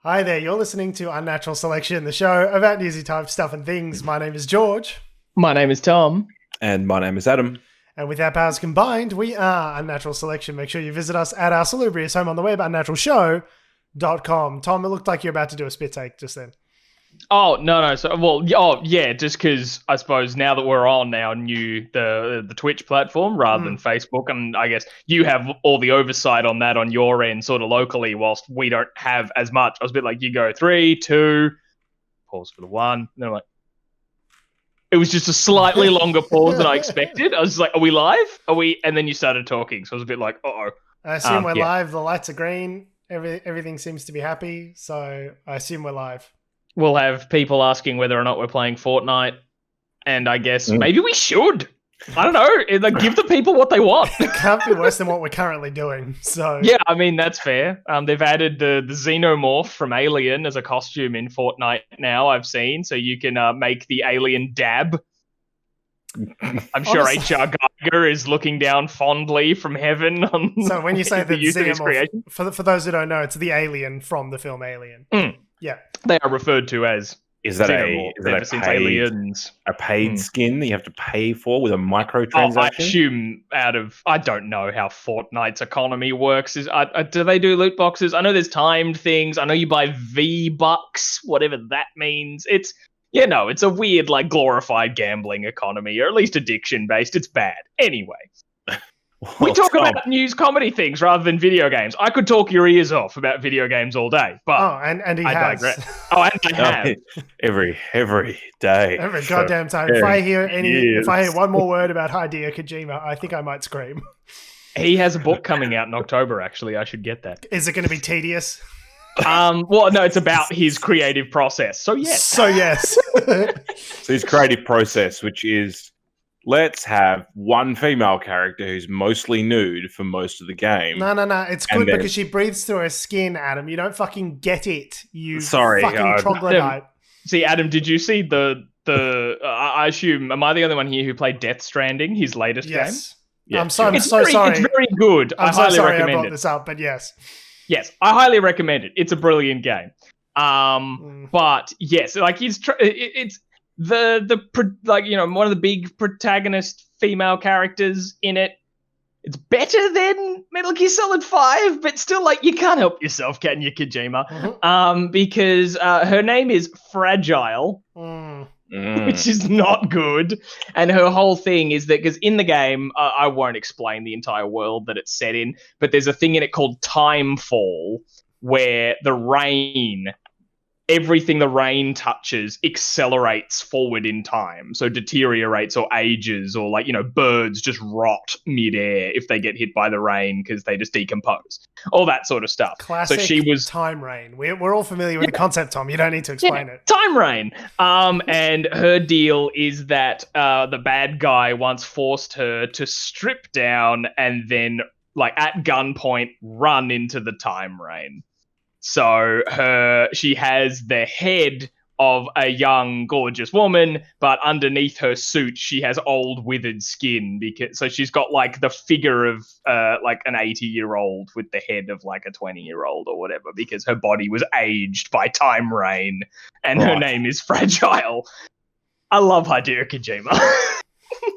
Hi there, you're listening to Unnatural Selection, the show about newsy type stuff and things. My name is George. My name is Tom. And my name is Adam. And with our powers combined, we are Unnatural Selection. Make sure you visit us at our salubrious home on the web, unnaturalshow.com. Tom, it looked like you're about to do a spit take just then. Oh, no. Just because I suppose now that we're on our new, the Twitch platform rather than Facebook, and I guess you have all the oversight on that on your end sort of locally, whilst we don't have as much. I was a bit like, you go 3, 2, pause for the 1. Then I'm like, it was just a slightly longer pause than I expected. I was like, are we live? Are we? And then you started talking, so I was a bit like, uh-oh. I assume we're live. The lights are green. Everything seems to be happy, so I assume we're live. We'll have people asking whether or not we're playing Fortnite, and I guess maybe we should. I don't know. Like, give the people what they want. It can't be worse than what we're currently doing. So yeah, I mean, that's fair. They've added the Xenomorph from Alien as a costume in Fortnite now, I've seen, so you can make the alien dab. I'm sure H.R. Geiger is looking down fondly from heaven on. So when you say the Xenomorph, for those who don't know, it's the alien from the film Alien. Yeah, they are referred to as. Is that a paid skin that you have to pay for with a microtransaction? I assume I don't know how Fortnite's economy works. Do they do loot boxes? I know there's timed things. I know you buy V-Bucks, whatever that means. It's a weird, like, glorified gambling economy, or at least addiction-based. It's bad. Anyway. We talk about news comedy things rather than video games. I could talk your ears off about video games all day, but and he I has. digress. Oh, and I have. Every day. Every goddamn time. If I hear one more word about Hideo Kojima, I think I might scream. He has a book coming out in October, actually. I should get that. Is it going to be tedious? Well, no, it's about his creative process. So, yes. So his creative process, which is, let's have one female character who's mostly nude for most of the game. No. It's good because she breathes through her skin, Adam. You don't fucking get it. You fucking troglodyte. See, Adam, did you see I assume, am I the only one here who played Death Stranding, his latest game? Yeah. I'm sorry. It's very good. I highly recommend it. I brought this up, but yes. Yes, I highly recommend it. It's a brilliant game. But yes, like it's one of the big protagonist female characters in it. It's better than Metal Gear Solid 5, but still, like, you can't help yourself, can you, Kojima? Because her name is Fragile, which is not good. And her whole thing is that, because in the game, I won't explain the entire world that it's set in, but there's a thing in it called Timefall, where everything the rain touches accelerates forward in time. So deteriorates or ages, or, like, birds just rot midair if they get hit by the rain because they just decompose. All that sort of stuff. Classic time rain. We're all familiar with the concept, Tom. You don't need to explain it. Time rain. And her deal is that the bad guy once forced her to strip down and then, like, at gunpoint, run into the time rain. So she has the head of a young, gorgeous woman, but underneath her suit, she has old, withered skin. So she's got, like, the figure of like an 80-year-old with the head of, like, a 20-year-old or whatever, because her body was aged by time rain, and her name is Fragile. I love Hideo Kojima.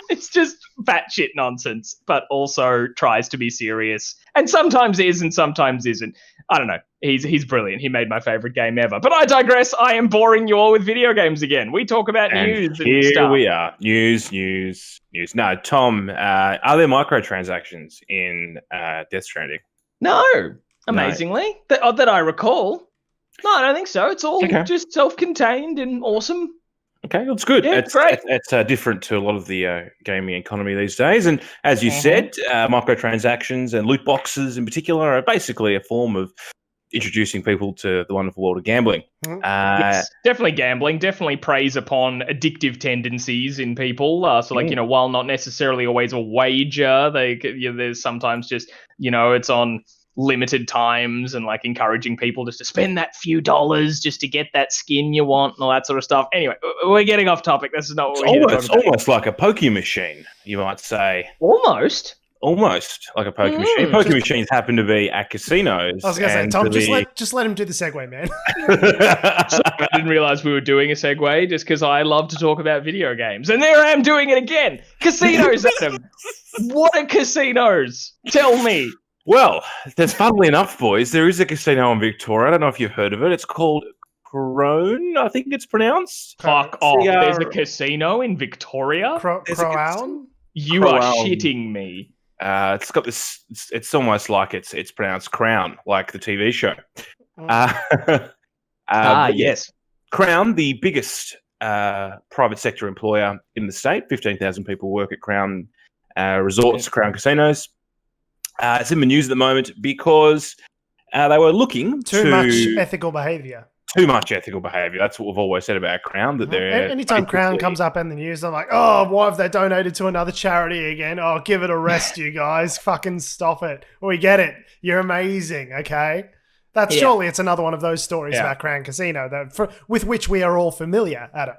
It's just batshit nonsense, but also tries to be serious, and sometimes is and sometimes isn't. I don't know. He's brilliant. He made my favorite game ever. But I digress. I am boring you all with video games again. We talk about news and here stuff. We are. News. No, Tom, are there microtransactions in Death Stranding? No, amazingly. No. That I recall. No, I don't think so. It's all just self-contained and awesome. Okay, that's good. Yeah, it's great. It's different to a lot of the gaming economy these days. And as you said, microtransactions and loot boxes in particular are basically a form of introducing people to the wonderful world of gambling. Yes, definitely gambling. Definitely preys upon addictive tendencies in people. While not necessarily always a wager, there's sometimes just, it's on limited times and, like, encouraging people just to spend that few dollars just to get that skin you want and all that sort of stuff. Anyway, we're getting off topic. This is not what we're here to talk about. It's almost like a pokie machine, you might say. Almost. almost like a poker machine. Poker machines happen to be at casinos. I was going to say, Tom, just let him do the segue, man. I didn't realize we were doing a segue just because I love to talk about video games. And there I am doing it again. Casinos, Adam. What are casinos? Tell me. Well, there's funnily enough, boys, there is a casino in Victoria. I don't know if you've heard of it. It's called Crown, I think it's pronounced. Fuck off. There's a casino in Victoria? Crown? You are shitting me. It's got this. It's almost like it's pronounced Crown, like the TV show. Yes. Crown, the biggest private sector employer in the state. 15,000 people work at Crown resorts, Crown casinos. It's in the news at the moment because they were looking too much ethical behaviour. Too much ethical behaviour. That's what we've always said about Crown. That they're anytime Crown comes up in the news, I'm like, oh, why have they donated to another charity again? Oh, give it a rest, you guys. Fucking stop it. We get it. You're amazing. Okay, surely it's another one of those stories about Crown Casino with which we are all familiar, Adam.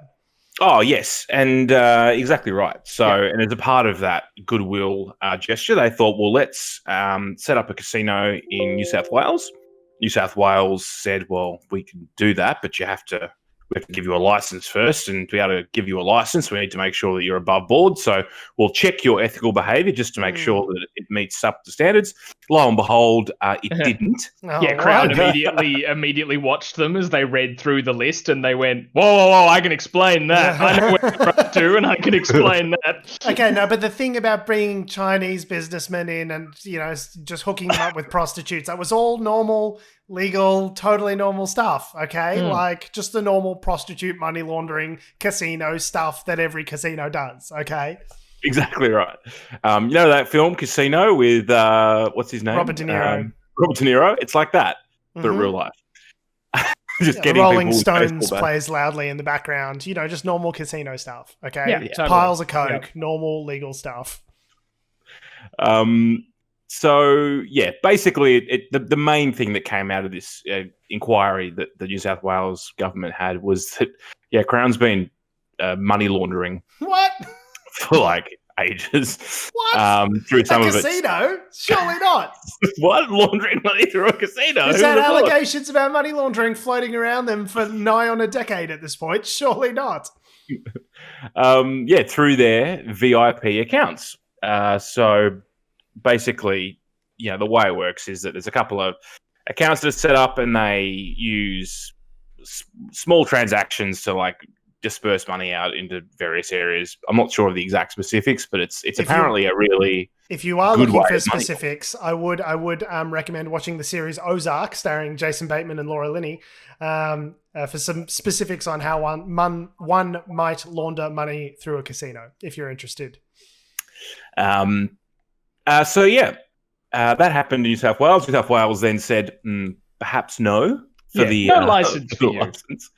Oh yes, and exactly right. So, and as a part of that goodwill gesture, they thought, well, let's set up a casino in New South Wales. New South Wales said, well, we can do that, but we have to give you a license first. And to be able to give you a license, we need to make sure that you're above board. So we'll check your ethical behaviour just to make sure that it meets up to standards. Lo and behold, it didn't. Crown immediately watched them as they read through the list and they went, whoa, I can explain that. I know where you're up to and I can explain that. Okay, no, but the thing about bringing Chinese businessmen in and, just hooking them up with prostitutes, that was all normal, legal, totally normal stuff, okay? Like just the normal prostitute money laundering casino stuff that every casino does, okay? Exactly right. You know that film Casino with, what's his name? Robert De Niro. Robert De Niro? It's like that, but in real life. Just getting Rolling Stones plays loudly in the background, just normal casino stuff, okay? Yeah, totally. Piles of coke, normal legal stuff. So, basically, the main thing that came out of this inquiry that the New South Wales government had was that, Crown's been money laundering. What? For like ages. What? Through some a of it. Casino? Surely not. What? Laundering money through a casino? There's had allegations about money laundering floating around them for nigh on a decade at this point. Surely not. Through their VIP accounts. So basically, the way it works is that there's a couple of accounts that are set up and they use small transactions to like disperse money out into various areas. I'm not sure of the exact specifics, but it's apparently a really if you are looking for specifics, I would recommend watching the series Ozark, starring Jason Bateman and Laura Linney, for some specifics on how one might launder money through a casino. If you're interested. That happened in New South Wales. New South Wales then said, perhaps no. No license for you. License.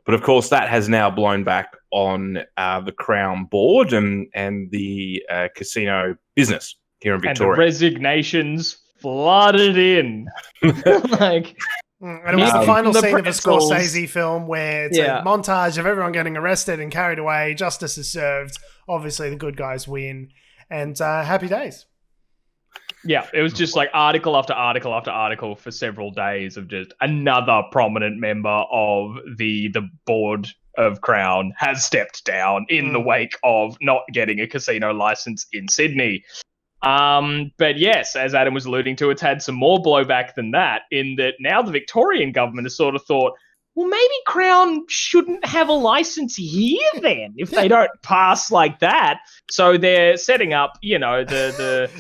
But of course, that has now blown back on the Crown board and the casino business here in Victoria. And the resignations flooded in. And it was the final scene of a Scorsese film where it's a montage of everyone getting arrested and carried away. Justice is served. Obviously, the good guys win. And happy days. Yeah, it was just like article after article after article for several days of just another prominent member of the board of Crown has stepped down in the wake of not getting a casino license in Sydney. But yes, as Adam was alluding to, it's had some more blowback than that in that now the Victorian government has sort of thought, well, maybe Crown shouldn't have a license here then if they don't pass like that. So they're setting up, as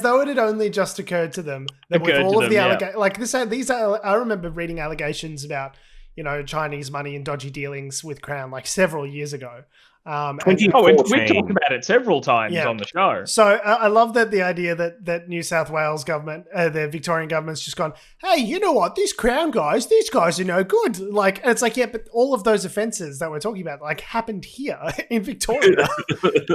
though it had only just occurred to them that with all of the allegations, I remember reading allegations about, Chinese money and dodgy dealings with Crown like several years ago. We've talked about it several times on the show. So I love the idea that New South Wales government, the Victorian government's just gone, hey, you know what? These Crown guys, these guys are no good. Like, and it's like, but all of those offences that we're talking about, like, happened here in Victoria.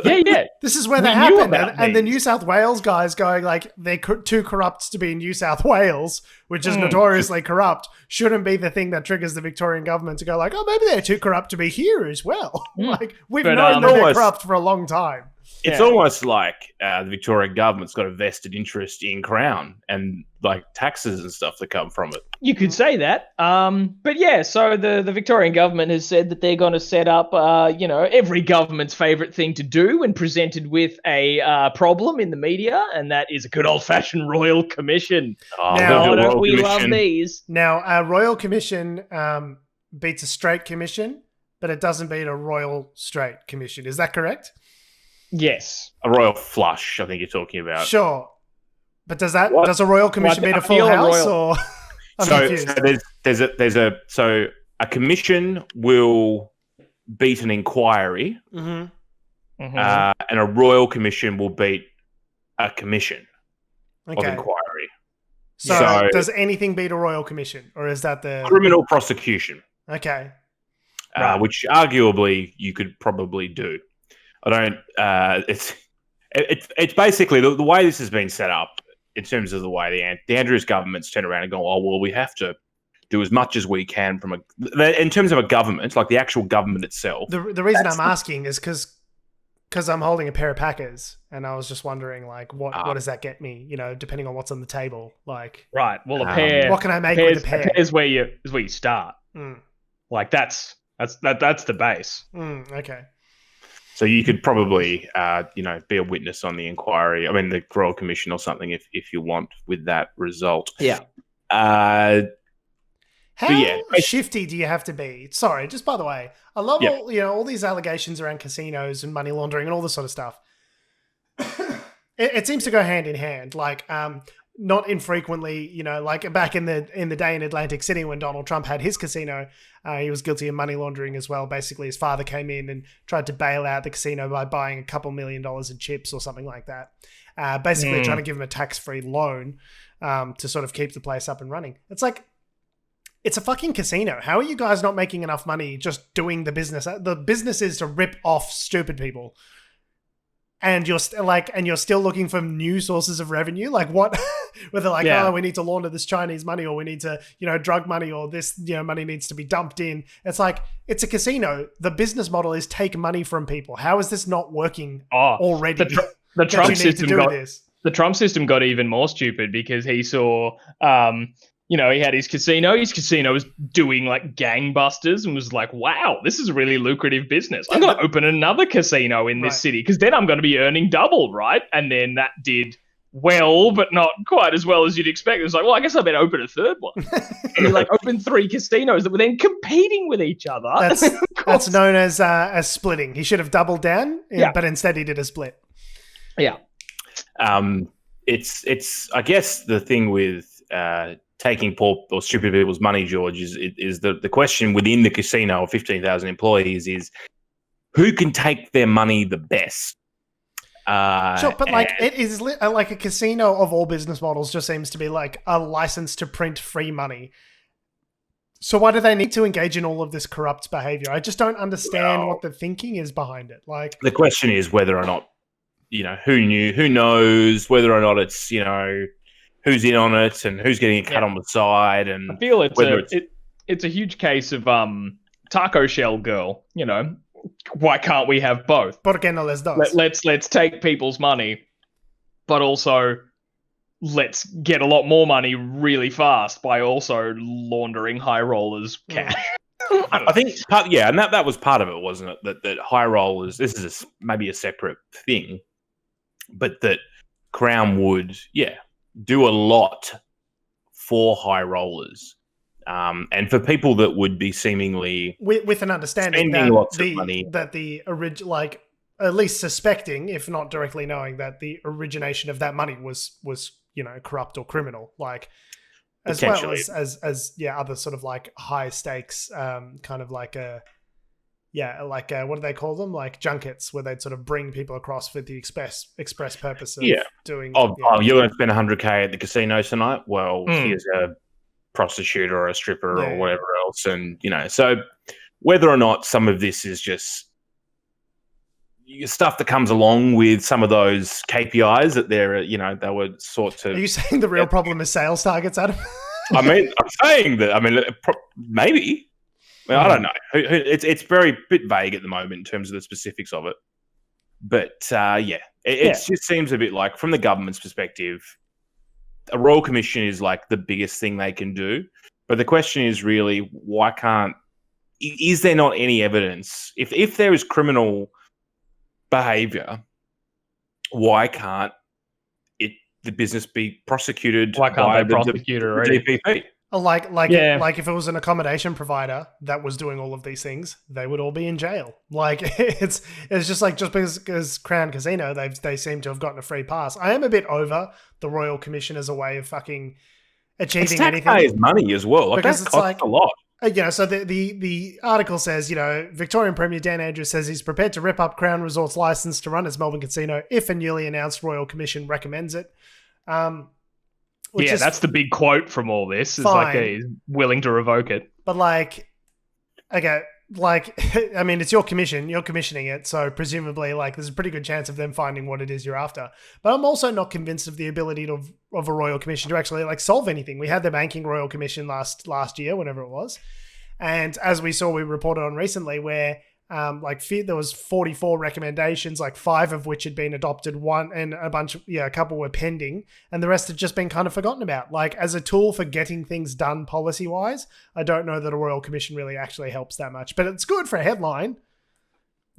Yeah. This is where they happened. And the New South Wales guys going, like, they're too corrupt to be in New South Wales, which is notoriously corrupt, shouldn't be the thing that triggers the Victorian government to go like, oh, maybe they're too corrupt to be here as well. Like, we've known that they're corrupt for a long time. It's almost like the Victorian government's got a vested interest in Crown and like taxes and stuff that come from it. You could say that. But yeah, so the Victorian government has said that they're going to set up, every government's favourite thing to do when presented with a problem in the media, and that is a good old-fashioned royal commission. Don't we love these? Now, a royal commission beats a straight commission, but it doesn't beat a royal straight commission. Is that correct? Yes. A royal flush, I think you're talking about. Sure. But does a royal commission beat a full house or so a commission will beat an inquiry, and a royal commission will beat a commission of inquiry. So does anything beat a royal commission, or is that the criminal prosecution? Okay. Which arguably you could probably do. I don't. It's basically the way this has been set up in terms of the way the Andrews government's turned around and go, oh well, we have to do as much as we can in terms of a government, like the actual government itself. The reason I'm asking is because I'm holding a pair of Packers, and I was just wondering, like, what does that get me? Depending on what's on the table, like. Right. Well, a pair. What can I make with a pair? Is where you start. Like that's the base. Okay. So you could probably, be a witness on the inquiry. I mean, the Royal Commission or something, if you want, with that result. Yeah. How shifty do you have to be? Sorry, just by the way, I love all these allegations around casinos and money laundering and all this sort of stuff. It seems to go hand in hand. Like, not infrequently, like back in the day in Atlantic City when Donald Trump had his casino, he was guilty of money laundering as well. Basically, his father came in and tried to bail out the casino by buying a couple $1 million in chips or something like that. Basically trying to give him a tax-free loan to sort of keep the place up and running. It's like, it's a fucking casino. How are you guys not making enough money just doing the business? The business is to rip off stupid people. And you're still looking for new sources of revenue. Like what? Where they're like, we need to launder this Chinese money, or we need to, drug money, or this, money needs to be dumped in. It's like, it's a casino. The business model is take money from people. How is this not working already? The Trump system got even more stupid because he saw, he had his casino. His casino was doing like gangbusters and was like, wow, this is a really lucrative business. I'm going to open another casino in this city because then I'm going to be earning double, right? And then that did well, but not quite as well as you'd expect. It was like, well, I guess I better open a third one. And he opened 3 casinos that were then competing with each other. That's known as splitting. He should have doubled down, but instead he did a split. Yeah. It's I guess the thing with taking poor or stupid people's money, George, is the question within the casino of 15,000 employees is who can take their money the best. Sure, but it is like a casino of all business models just seems to be like a license to print free money. So why do they need to engage in all of this corrupt behavior? I just don't understand what the thinking is behind it. Like the question is whether or not, who knows, whether or not it's, who's in on it and who's getting a cut on the side. And I feel it's a huge case of taco shell girl, why can't we have both? ¿Por qué no les dos? Let's take people's money, but also let's get a lot more money really fast by also laundering high rollers cash. I think, and that was part of it, wasn't it? That high rollers, this is maybe a separate thing, but that Crown would, do a lot for high rollers. And for people that would be seemingly with an understanding spending lots of money, that the at least suspecting, if not directly knowing, that the origination of that money was corrupt or criminal, as well as other sort of like high stakes, kind of like what do they call them? Like junkets, where they'd sort of bring people across for the express purpose of doing. You're going to spend $100K at the casino tonight. Well, here's a prostitute or a stripper or whatever else, and so whether or not some of this is just stuff that comes along with some of those KPIs that they were sought to. Are you saying the real problem is sales targets, Adam? I'm saying that. Maybe. mean, I don't know. It's very bit vague at the moment in terms of the specifics of it. But it just seems a bit like, from the government's perspective, a royal commission is like the biggest thing they can do. But the question is really, why can't? Is there not any evidence? If there is criminal behaviour, why can't the business be prosecuted? Why can't they prosecute it already? DPP? Like if it was an accommodation provider that was doing all of these things, they would all be in jail. Like it's just like, just because Crown Casino, they seem to have gotten a free pass. I am a bit over the Royal Commission as a way of fucking achieving anything. It's taxpayers' money as well. Like, because that costs a lot. So the article says, Victorian Premier Dan Andrews says he's prepared to rip up Crown Resort's license to run its Melbourne casino if a newly announced Royal Commission recommends it. That's the big quote from all this. Is like he's willing to revoke it. But I mean, it's your commission. You're commissioning it, so presumably, there's a pretty good chance of them finding what it is you're after. But I'm also not convinced of the ability of a Royal Commission to actually solve anything. We had the Banking Royal Commission last year, whenever it was, and as we reported on recently, where there was 44 recommendations, 5 of which had been adopted, one and a couple were pending, and the rest had just been kind of forgotten about. As a tool for getting things done policy wise, I don't know that a Royal Commission really actually helps that much, but it's good for a headline.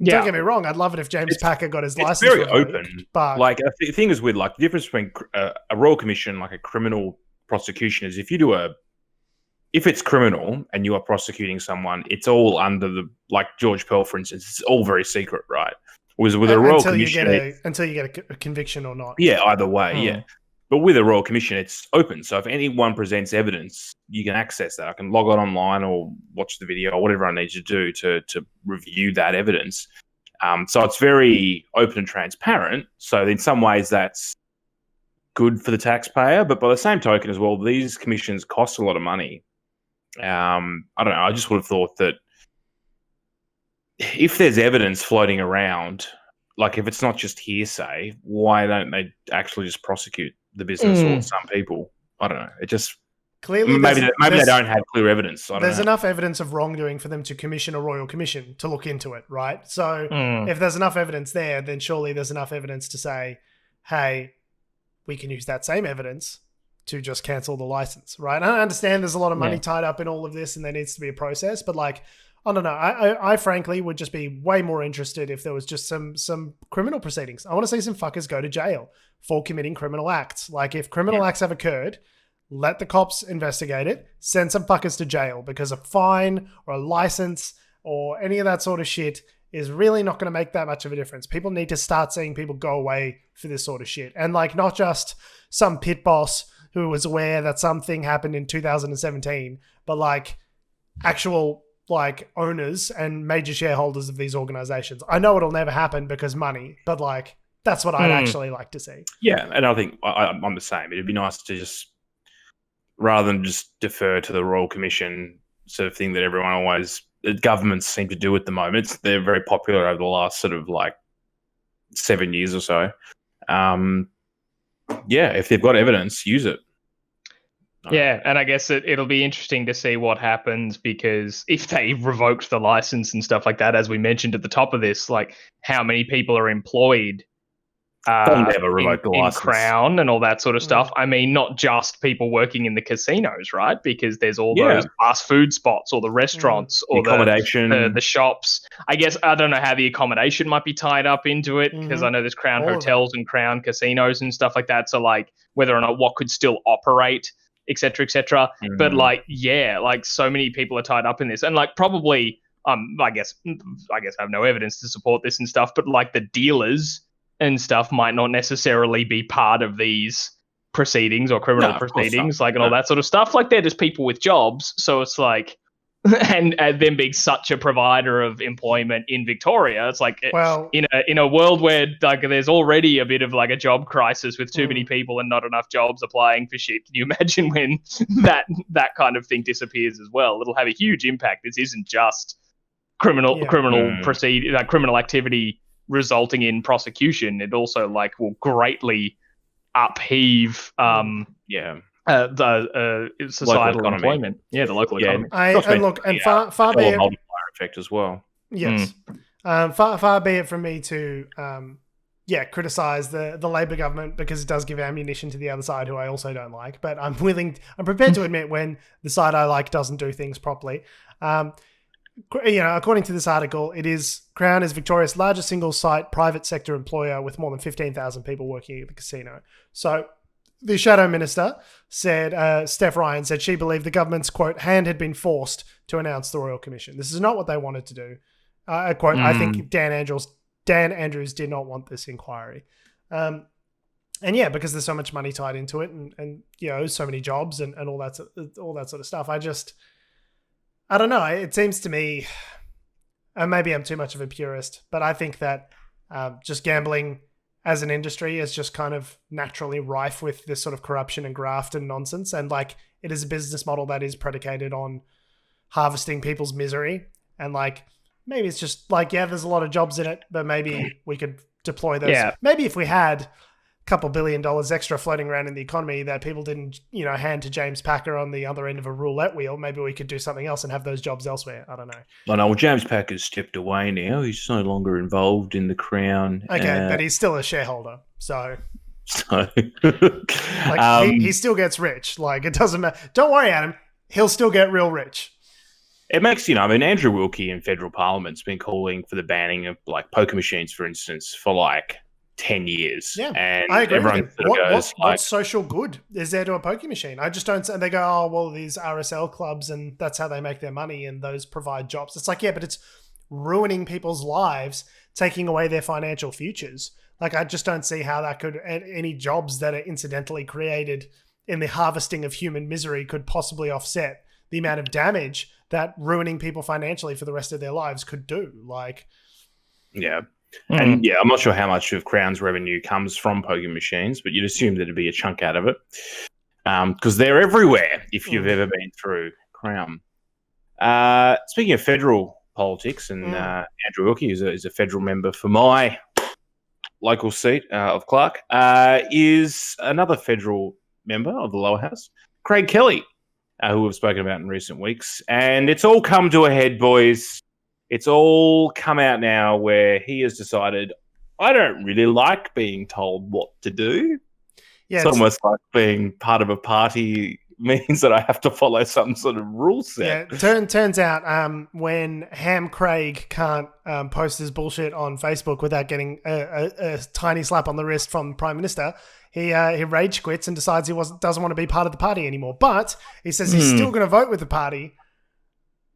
Don't get me wrong, I'd love it if James Packer got his license. It's very revoked, open, but the thing is with the difference between a Royal Commission, a criminal prosecution, is if it's criminal and you are prosecuting someone, it's all under the, George Pearl, for instance, it's all very secret, right? Whereas with a Royal Commission, until you get a conviction or not. Yeah, either way, yeah. But with a Royal Commission, it's open. So if anyone presents evidence, you can access that. I can log on online or watch the video or whatever I need to do to review that evidence. So it's very open and transparent. So in some ways, that's good for the taxpayer. But by the same token as well, these commissions cost a lot of money. I don't know. I just would have thought that if there's evidence floating around, if it's not just hearsay, why don't they actually just prosecute the business or some people? I don't know. It just clearly maybe they don't have clear evidence. There's enough evidence of wrongdoing for them to commission a Royal Commission to look into it, right? So if there's enough evidence there, then surely there's enough evidence to say, hey, we can use that same evidence to just cancel the license, right? I understand there's a lot of money tied up in all of this and there needs to be a process, but I don't know. I frankly would just be way more interested if there was just some criminal proceedings. I want to see some fuckers go to jail for committing criminal acts. If criminal acts have occurred, let the cops investigate it, send some fuckers to jail, because a fine or a license or any of that sort of shit is really not going to make that much of a difference. People need to start seeing people go away for this sort of shit. And not just some pit boss who was aware that something happened in 2017, but actual owners and major shareholders of these organizations. I know it'll never happen because money, but that's what I'd actually like to see. Yeah, and I think I'm the same. It'd be nice to just, rather than just defer to the Royal Commission sort of thing that everyone always, governments seem to do at the moment. They're very popular over the last sort of 7 years or so. If they've got evidence, use it. Yeah, and I guess it'll be interesting to see what happens, because if they revoked the license and stuff like that, as we mentioned at the top of this, how many people are employed in Crown and all that sort of stuff. I mean, not just people working in the casinos, right? Because there's all those fast food spots or the restaurants or the accommodation, the shops. I guess I don't know how the accommodation might be tied up into it, because I know there's Crown hotels and Crown casinos and stuff like that. So whether or not what could still operate, et cetera, et cetera. But so many people are tied up in this, and probably I guess I have no evidence to support this and stuff, but the dealers and stuff might not necessarily be part of these proceedings or criminal proceedings, and all that sort of stuff. They're just people with jobs. So it's and them being such a provider of employment in Victoria, it's in a world where there's already a bit of a job crisis with too many people and not enough jobs applying for shit. Can you imagine when that kind of thing disappears as well? It'll have a huge impact. This isn't just criminal activity resulting in prosecution. It also will greatly upheave the societal economy. employment. Yeah, the local economy. Far be it, multiplier effect as well. Yes, far be it from me to criticize the Labor government, because it does give ammunition to the other side, who I also don't like. But I'm prepared to admit when the side I like doesn't do things properly. According to this article, Crown is Victoria's largest single-site private sector employer with more than 15,000 people working at the casino. So the Shadow Minister said, Steph Ryan said she believed the government's, quote, hand had been forced to announce the Royal Commission. This is not what they wanted to do. Quote, I think Dan Andrews did not want this inquiry. And yeah, because there's so much money tied into it and so many jobs and all that sort of stuff. I don't know. It seems to me, and maybe I'm too much of a purist, but I think that just gambling as an industry is just kind of naturally rife with this sort of corruption and graft and nonsense. And like, it is a business model that is predicated on harvesting people's misery. And like, maybe it's just like, there's a lot of jobs in it, but maybe we could deploy those. Yeah. Maybe if we had a couple $1 billion extra floating around in the economy that people didn't, hand to James Packer on the other end of a roulette wheel, maybe we could do something else and have those jobs elsewhere. I don't know. I know. Well, James Packer's stepped away now. He's no longer involved in the Crown. Okay, but he's still a shareholder, so he still gets rich. Like, it doesn't matter. Don't worry, Adam. He'll still get real rich. It makes, Andrew Wilkie in federal parliament's been calling for the banning of like poker machines, for instance, for like 10 years. Yeah, and I agree with him. What social good is there to a poker machine? I just don't. And they go, oh, well, these RSL clubs, and that's how they make their money, and those provide jobs. It's like, yeah, but it's ruining people's lives, taking away their financial futures. Like, I just don't see how that could, any jobs that are incidentally created in the harvesting of human misery could possibly offset the amount of damage that ruining people financially for the rest of their lives could do. Like, yeah. And yeah, I'm not sure how much of Crown's revenue comes from poker machines, but you'd assume there'd be a chunk out of it, because they're everywhere if you've ever been through Crown. Speaking of federal politics, and Andrew Wilkie is a federal member for my local seat of Clark, is another federal member of the lower house, Craig Kelley, who we've spoken about in recent weeks. And it's all come to a head, boys. It's all come out now where he has decided, I don't really like being told what to do. Yeah, it's almost like being part of a party means that I have to follow some sort of rule set. Yeah, turns out when Ham Craig can't post his bullshit on Facebook without getting a tiny slap on the wrist from the Prime Minister, he rage quits and decides he doesn't want to be part of the party anymore. But he says he's still going to vote with the party,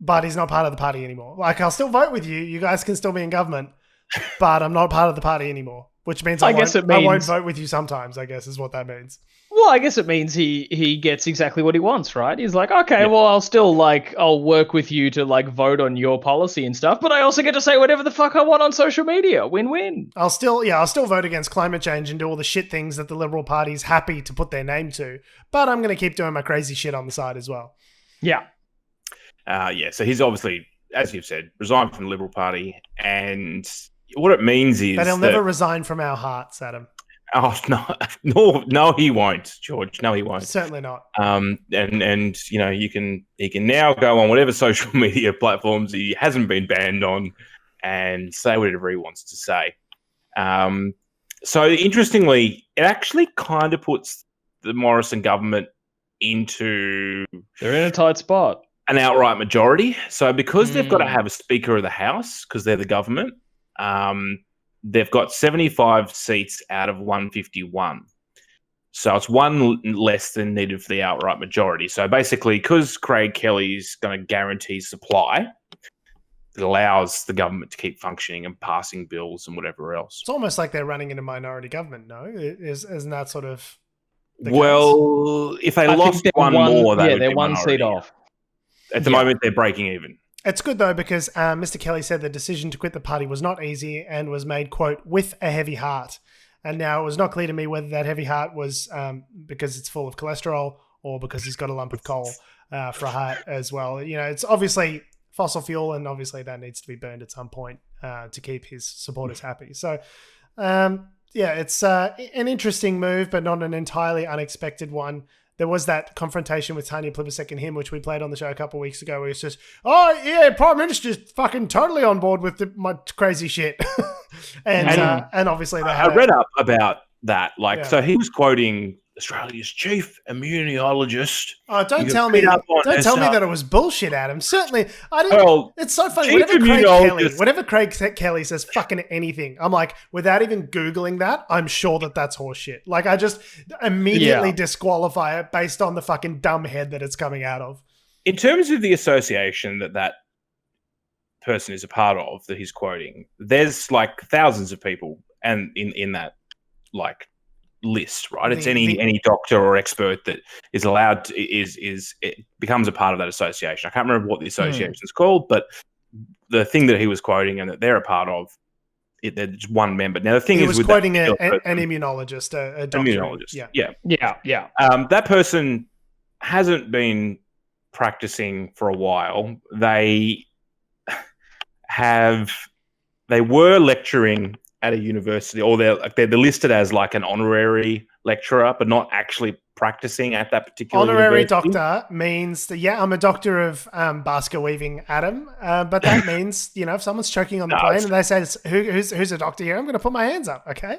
but he's not part of the party anymore. Like, I'll still vote with you. You guys can still be in government, but I'm not part of the party anymore, which means I won't vote with you sometimes, I guess is what that means. Well, I guess it means he gets exactly what he wants, right? He's like, okay, well, I'll work with you to like vote on your policy and stuff, but I also get to say whatever the fuck I want on social media. Win-win. I'll still vote against climate change and do all the shit things that the Liberal Party's happy to put their name to, but I'm going to keep doing my crazy shit on the side as well. Yeah. So he's obviously, as you've said, resigned from the Liberal Party, and what it means is but he'll never resign from our hearts, Adam. Oh no, he won't, George. No, he won't. Certainly not. And he can now go on whatever social media platforms he hasn't been banned on and say whatever he wants to say. So interestingly, it actually kind of puts the Morrison government into, they're in a tight spot, an outright majority. So because they've got to have a Speaker of the House because they're the government, they've got 75 seats out of 151. So it's one less than needed for the outright majority. So basically, because Craig Kelley's going to guarantee supply, it allows the government to keep functioning and passing bills and whatever else. It's almost like they're running in a minority government, no? Isn't that sort of the case? If they lost one more, they're one seat off. At the moment, they're breaking even. It's good, though, because Mr. Kelley said the decision to quit the party was not easy and was made, quote, with a heavy heart. And now it was not clear to me whether that heavy heart was because it's full of cholesterol or because he's got a lump of coal for a heart as well. It's obviously fossil fuel, and obviously that needs to be burned at some point to keep his supporters happy. So, it's an interesting move, but not an entirely unexpected one. there was that confrontation with Tanya Plibersek and him, which we played on the show a couple of weeks ago, where he says, "Oh yeah, Prime Minister's fucking totally on board with my crazy shit," and obviously I read up about that. So he was quoting Australia's chief immunologist. Oh, don't tell me that it was bullshit, Adam. Certainly, I didn't. Well, it's so funny. Whenever Craig Kelley says fucking anything, I'm like, without even Googling that, I'm sure that that's horseshit. Like, I just immediately disqualify it based on the fucking dumb head that it's coming out of. In terms of the association that person is a part of that he's quoting, there's like thousands of people and in that like list, right? It's any doctor or expert that is allowed to, it becomes a part of that association. I can't remember what the association is called, but the thing that he was quoting and that they're a part of, they're just one member. Now the thing he is, was with quoting an immunologist, a doctor. Immunologist, yeah. That person hasn't been practicing for a while. They were lecturing at a university, or they're listed as like an honorary lecturer, but not actually practicing at that particular honorary university. Doctor means that, I'm a doctor of basket weaving, Adam. But that means, if someone's choking on the plane and they say, who's a doctor here, I'm going to put my hands up, okay?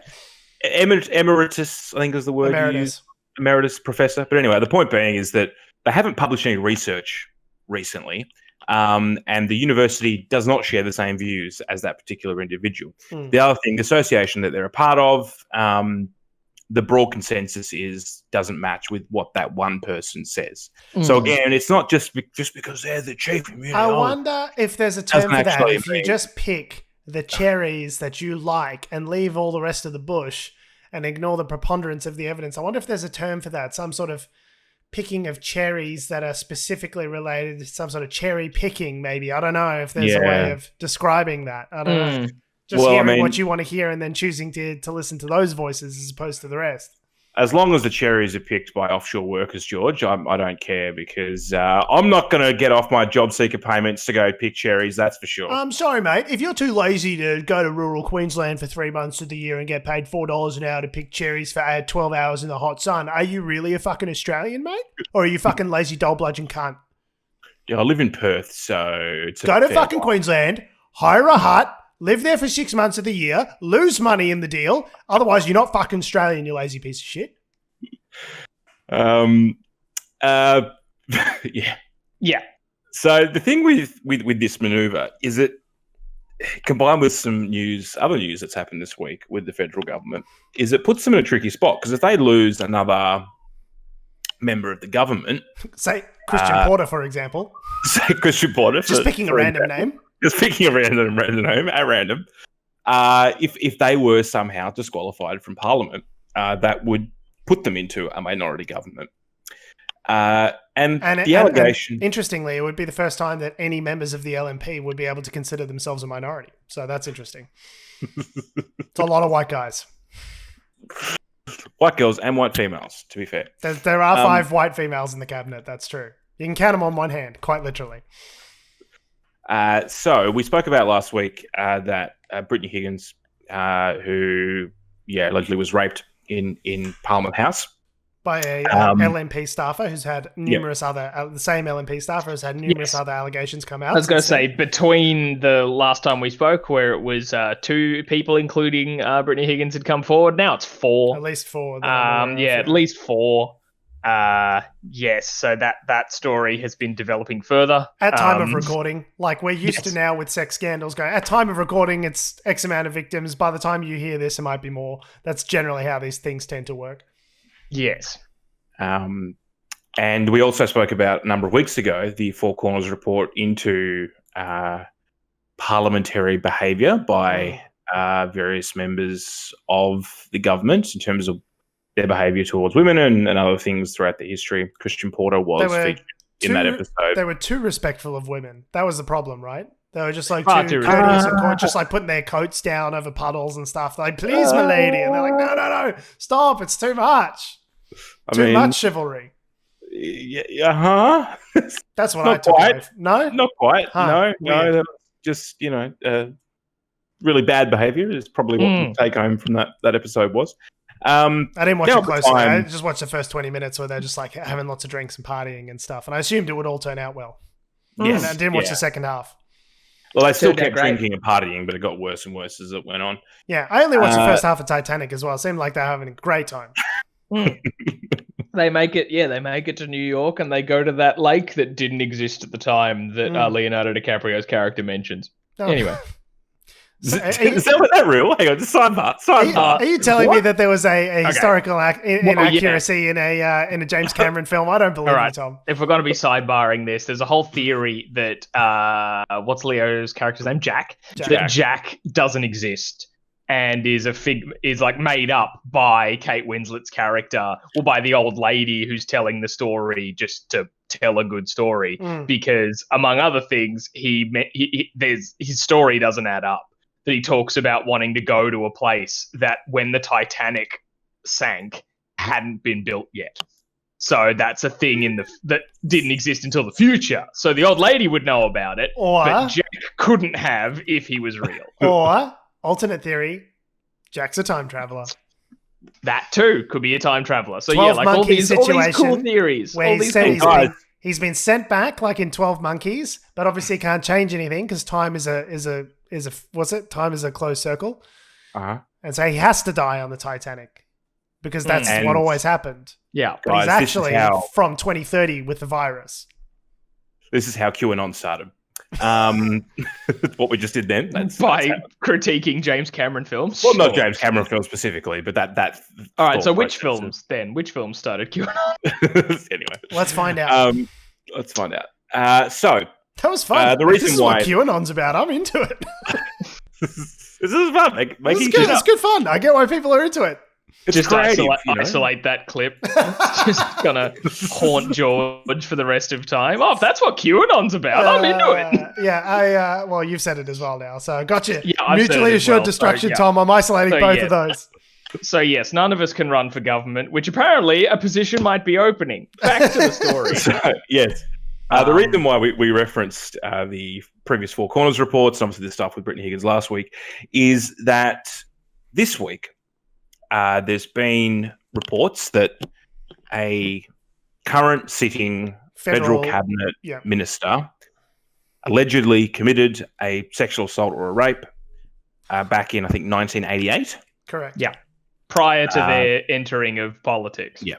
Emeritus, I think is the word you use. Emeritus professor. But anyway, the point being is that they haven't published any research recently. And the university does not share the same views as that particular individual. The other thing, the association that they're a part of, the broad consensus doesn't match with what that one person says. So again, it's not just because they're the chief immunologist. I wonder if there's a term for that. If you just pick the cherries that you like and leave all the rest of the bush and ignore the preponderance of the evidence, I wonder if there's a term for that, some sort of picking of cherries that are specifically related to some sort of cherry picking, maybe. I don't know if there's a way of describing that. I don't know. Just hearing what you want to hear and then choosing to listen to those voices as opposed to the rest. As long as the cherries are picked by offshore workers, George, I don't care, because I'm not going to get off my job seeker payments to go pick cherries, that's for sure. I'm sorry, mate. If you're too lazy to go to rural Queensland for 3 months of the year and get paid $4 an hour to pick cherries for 12 hours in the hot sun, are you really a fucking Australian, mate? Or are you fucking lazy dole bludgeon cunt? Yeah, I live in Perth, so it's go to fucking Queensland, hire a hut, live there for 6 months of the year, lose money in the deal. Otherwise, you're not fucking Australian, you lazy piece of shit. Yeah. So the thing with this maneuver is that, combined with some other news that's happened this week with the federal government, is it puts them in a tricky spot, because if they lose another member of the government, say Christian Porter, for example, just picking a random name. Just picking a random name at random. If they were somehow disqualified from Parliament, that would put them into a minority government. And the allegation... And interestingly, it would be the first time that any members of the LNP would be able to consider themselves a minority. So that's interesting. It's a lot of white guys. White girls and white females, to be fair. There are 5 white females in the cabinet, that's true. You can count them on one hand, quite literally. So we spoke about last week that Brittany Higgins, who allegedly was raped in Parliament House by a LNP staffer who's had numerous other the same LNP staffer has had numerous other allegations come out. I was going to say, between the last time we spoke, where it was 2 people, including Brittany Higgins, had come forward, now it's 4. At least 4. At least 4. Yes, so that story has been developing further. At time of recording, like we're used to now with sex scandals going, at time of recording, it's X amount of victims. By the time you hear this, it might be more. That's generally how these things tend to work. Yes. And we also spoke about a number of weeks ago, the Four Corners report into parliamentary behaviour by various members of the government in terms of their behaviour towards women and other things throughout the history. Christian Porter was featured in that episode. They were too respectful of women. That was the problem, right? They were just like too courteous and just like putting their coats down over puddles and stuff. They're like, please, my lady. And they're like, no, stop. It's too much. Too much chivalry. That's what I took away. No? Not quite. No. That was just, really bad behaviour is probably what the take home from that episode was. I didn't watch now it at the closely. I time- just watched the first 20 minutes where they're just like having lots of drinks and partying and stuff. And I assumed it would all turn out well. Yes, And I didn't watch yeah. the second half. Well, they still Turned out kept great. drinking and partying, but it got worse and worse as it went on. Yeah, I only watched the first half of Titanic as well. It seemed like they're having a great time. They make it. Yeah, they make it to New York, and they go to that lake that didn't exist at the time that Leonardo DiCaprio's character mentions. Oh. Anyway, Is that real? Hang on, just sidebar. Are you telling me that there was a historical yeah. inaccuracy in a James Cameron film? I don't believe All you, right. Tom. If we're going to be sidebarring this, there's a whole theory that what's Leo's character's name? Jack. That Jack doesn't exist and is like made up by Kate Winslet's character or by the old lady who's telling the story just to tell a good story. Because among other things, his story doesn't add up. That he talks about wanting to go to a place that when the Titanic sank hadn't been built yet. So that's a thing that didn't exist until the future. So the old lady would know about it, but Jack couldn't have if he was real. Or, alternate theory, Jack's a time traveler. That too could be a time traveler. So yeah, like all these cool theories. Where he's been sent back like in 12 Monkeys, but obviously can't change anything because time is a what's it? Time is a closed circle. And so he has to die on the Titanic because that's what always happened. Yeah. But he's actually from 2030 with the virus. This is how QAnon started. What we just did then. That's critiquing James Cameron films. Well, not James Cameron films specifically, but that. All right. So which films then? Which films started QAnon? Anyway, let's find out. So that was fun. The reason this is why what QAnon's about. I'm into it. This is fun. It's good fun. I get why people are into it. It's just creative, isolate that clip. Just gonna haunt George for the rest of time. Oh, if that's what QAnon's about, I'm into it. Well, you've said it as well now, so gotcha. Yeah, I've mutually assured destruction, Tom. I'm isolating both of those. So yes, none of us can run for government, which apparently a position might be opening. Back to the story. Yes. The reason why we referenced the previous Four Corners reports, and obviously the stuff with Brittany Higgins last week, is that this week there's been reports that a current sitting federal cabinet minister allegedly committed a sexual assault or a rape back in, I think, 1988. Correct. Yeah. Prior to their entering of politics. Yeah.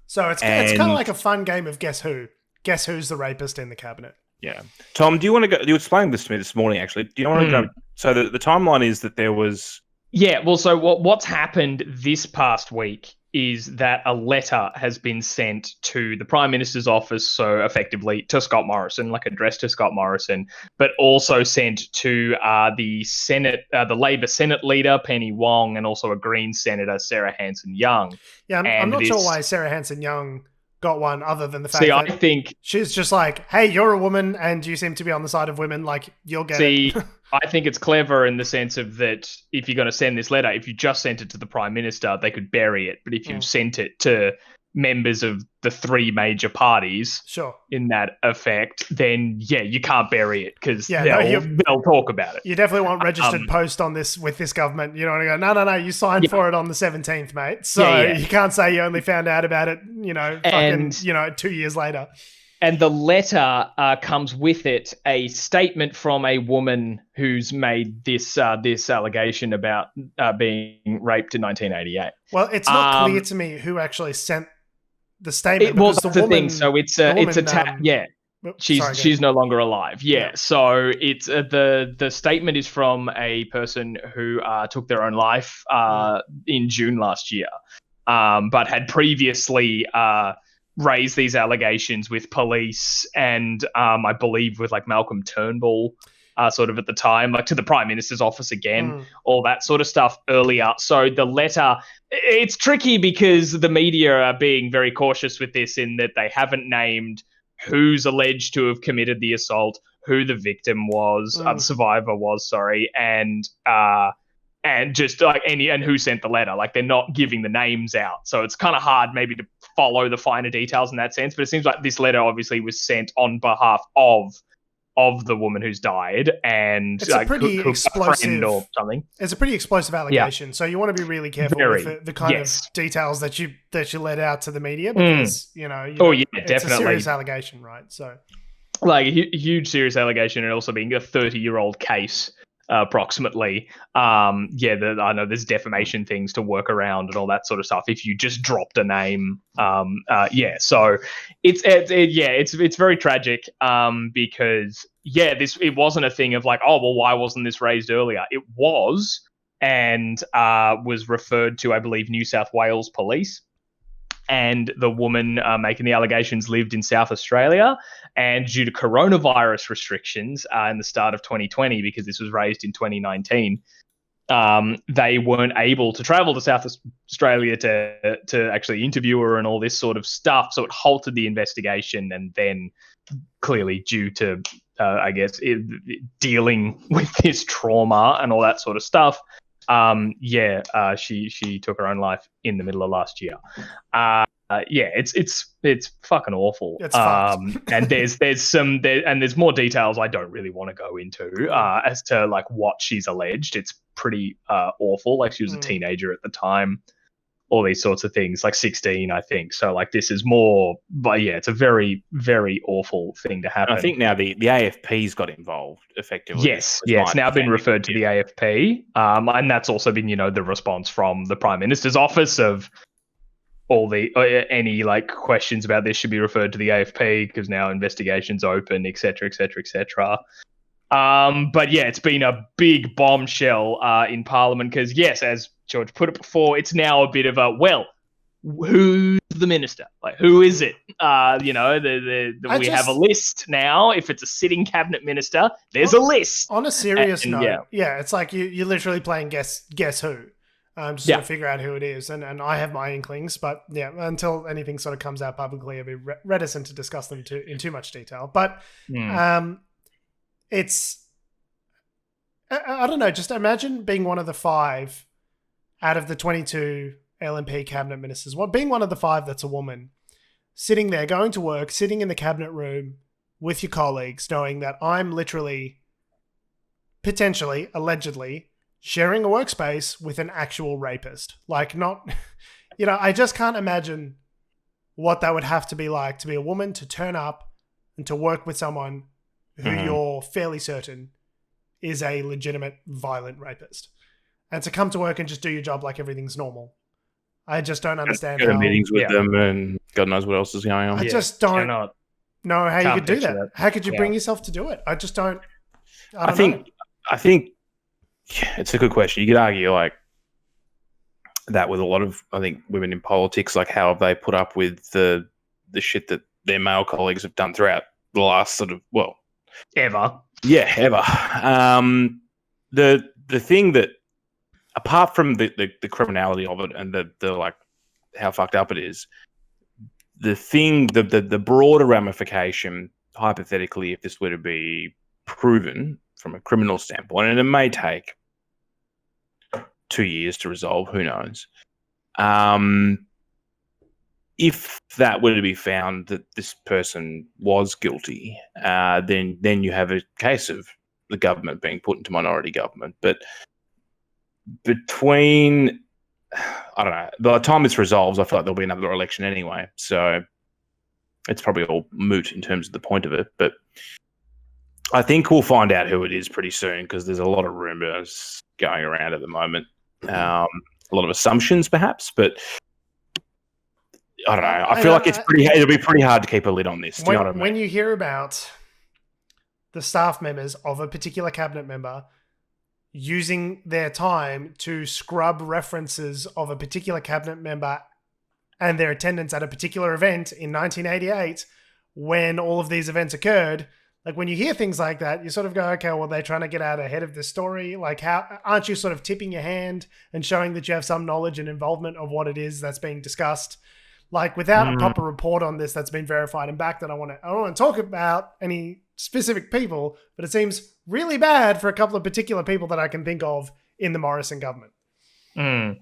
So it's kind of like a fun game of guess who. Guess who's the rapist in the cabinet. Yeah. Tom, do you want to go? You explained this to me this morning, actually. Do you want to go? So the timeline is that there was... Yeah, well, so what's happened this past week is that a letter has been sent to the Prime Minister's office, so effectively to Scott Morrison, like addressed to Scott Morrison, but also sent to the Senate, the Labor Senate leader, Penny Wong, and also a Green Senator, Sarah Hanson-Young. Yeah, I'm not sure why Sarah Hanson-Young got one other than the fact that I think she's just like, hey, you're a woman and you seem to be on the side of women, like you'll get it. I think it's clever in the sense of that if you're going to send this letter, if you just sent it to the Prime Minister, they could bury it. But if you sent it to members of the three major parties in that effect, then you can't bury it because they'll talk about it. You definitely want registered post on this with this government. You don't want to go, no, you signed for it on the 17th, mate. So you can't say you only found out about it, 2 years later. And the letter comes with it a statement from a woman who's made this allegation about being raped in 1988. Well, it's not clear to me who actually sent the statement. That's the thing. So it's she's no longer alive. Yeah. So it's the statement is from a person who took their own life in June last year, but had previously raised these allegations with police and I believe with like Malcolm Turnbull sort of at the time, like to the Prime Minister's office again, all that sort of stuff earlier. So the letter, it's tricky because the media are being very cautious with this in that they haven't named who's alleged to have committed the assault, who the victim was, the survivor was, and just like and who sent the letter. Like they're not giving the names out. So it's kind of hard maybe to follow the finer details in that sense. But it seems like this letter obviously was sent on behalf of of the woman who's died, and it's a pretty explosive friend or something. It's a pretty explosive allegation, so you want to be really careful with the kind of details that you let out to the media, because it's definitely a serious allegation, right? So, like a huge serious allegation, and also being a 30-year-old case. Approximately. I know there's defamation things to work around and all that sort of stuff if you just dropped a name. So it's very tragic because it wasn't a thing of like, oh well, why wasn't this raised earlier? It was, and was referred to, I believe, New South Wales Police. And the woman making the allegations lived in South Australia, and due to coronavirus restrictions in the start of 2020, because this was raised in 2019, they weren't able to travel to South Australia to actually interview her and all this sort of stuff. So it halted the investigation, and then clearly due to, dealing with this trauma and all that sort of stuff, she took her own life in the middle of last year. It's fucking awful. It's and there's more details I don't really want to go into as to like what she's alleged. It's pretty awful. Like she was a teenager at the time. All these sorts of things, like 16, I think. So, like, this is more, but it's a very, very awful thing to happen. I think now the AFP's got involved effectively. Yes, it's now been referred to the AFP, and that's also been, the response from the Prime Minister's office of all the any like questions about this should be referred to the AFP because now investigations open, etc., etc., etc. But it's been a big bombshell in Parliament because as George put it before, it's now a bit of a, who's the minister? Like, who is it? We have a list now. If it's a sitting cabinet minister, there's a list. On a serious note, it's like you're literally playing guess who. Just to figure out who it is. And I have my inklings, but until anything sort of comes out publicly, I'll be reticent to discuss them in too much detail. But it's, I don't know, just imagine being one of the 5 out of the 22 LNP cabinet ministers, being one of the 5 that's a woman, sitting there, going to work, sitting in the cabinet room with your colleagues, knowing that I'm literally, potentially, allegedly, sharing a workspace with an actual rapist. Like, not, I just can't imagine what that would have to be like to be a woman, to turn up and to work with someone who you're fairly certain is a legitimate violent rapist. And to come to work and just do your job like everything's normal. I just don't understand. Go to meetings with them and God knows what else is going on. I just don't know how you could do that. How could you bring yourself to do it? I just don't. I think it's a good question. You could argue like that with a lot of, I think, women in politics. Like, how have they put up with the shit that their male colleagues have done throughout the last sort of ever? Yeah, ever. The thing that, apart from the criminality of it and the like how fucked up it is, the broader ramification, hypothetically, if this were to be proven from a criminal standpoint, and it may take 2 years to resolve, who knows? If that were to be found that this person was guilty, then you have a case of the government being put into minority government. But between, I don't know, by the time this resolves, I feel like there'll be another election anyway. So it's probably all moot in terms of the point of it. But I think we'll find out who it is pretty soon because there's a lot of rumours going around at the moment. A lot of assumptions, perhaps, but I don't know. I feel like it'll be pretty hard to keep a lid on this. Do you know what I mean? When you hear about the staff members of a particular cabinet member using their time to scrub references of a particular cabinet member and their attendance at a particular event in 1988, when all of these events occurred, like when you hear things like that, you sort of go, okay, well, they're trying to get out ahead of the story. Like, how aren't you sort of tipping your hand and showing that you have some knowledge and involvement of what it is that's being discussed? Like, without a proper report on this that's been verified and backed, and I don't want to talk about any specific people, but it seems really bad for a couple of particular people that I can think of in the Morrison government. Sorry,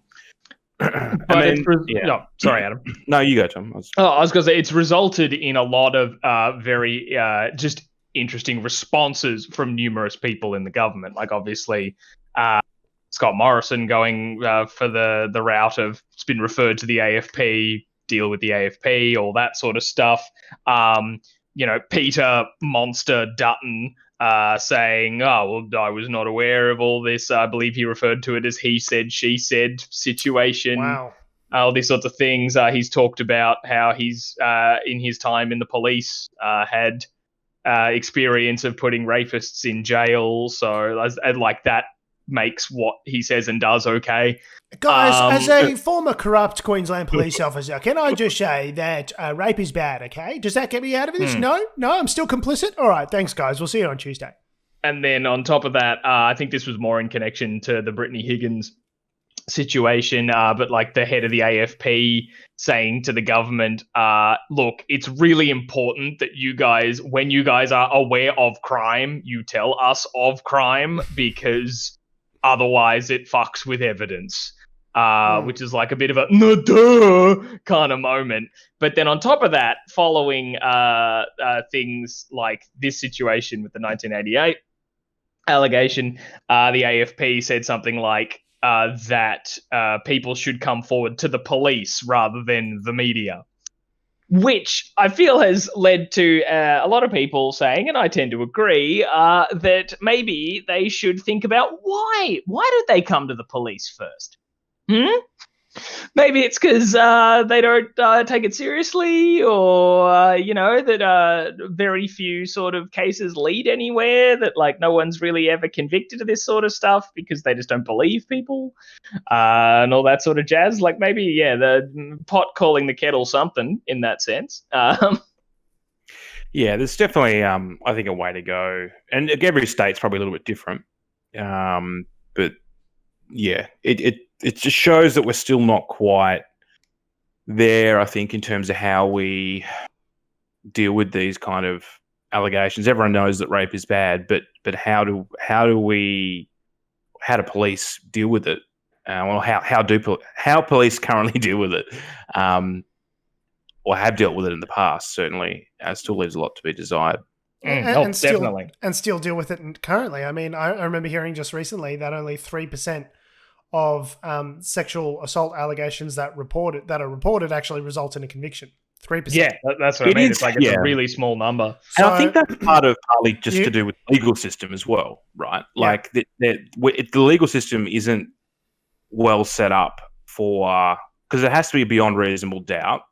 Adam. No, you go, Tom. I was going to say it's resulted in a lot of very just interesting responses from numerous people in the government. Like obviously, Scott Morrison going for the route of, it's been referred to the AFP, deal with the AFP, all that sort of stuff. Peter Monster Dutton saying, oh, well, I was not aware of all this. I believe he referred to it as he said, she said situation. Wow. All these sorts of things. He's talked about how he's, in his time in the police, had experience of putting rapists in jail. So like that makes what he says and does okay. Guys, as a former corrupt Queensland police officer, can I just say that rape is bad, okay? Does that get me out of this? No, I'm still complicit? All right, thanks, guys. We'll see you on Tuesday. And then on top of that, I think this was more in connection to the Brittany Higgins situation, but like the head of the AFP saying to the government, look, it's really important that you guys, when you guys are aware of crime, you tell us of crime, because otherwise it fucks with evidence. Which is like a bit of a duh kind of moment. But then on top of that, following things like this situation with the 1988 allegation, the AFP said something like that people should come forward to the police rather than the media, which I feel has led to a lot of people saying, and I tend to agree, that maybe they should think about why did they come to the police first? Maybe it's because they don't take it seriously, or that very few sort of cases lead anywhere, that like no one's really ever convicted of this sort of stuff because they just don't believe people, and all that sort of jazz. Like maybe, the pot calling the kettle something in that sense. Yeah, there's definitely, I think, a way to go, and every state's probably a little bit different, but yeah, it just shows that we're still not quite there, I think, in terms of how we deal with these kind of allegations. Everyone knows that rape is bad, but how do police deal with it? How police currently deal with it, or have dealt with it in the past? Certainly, still leaves a lot to be desired. Definitely, and still deal with it currently. I mean, I remember hearing just recently that only 3% of sexual assault allegations that are reported actually result in a conviction. 3%. Yeah, that's what I mean. It's like it's a really small number. And I think that's partly just to do with the legal system as well, right? Like the legal system isn't well set up for, because it has to be beyond reasonable doubt,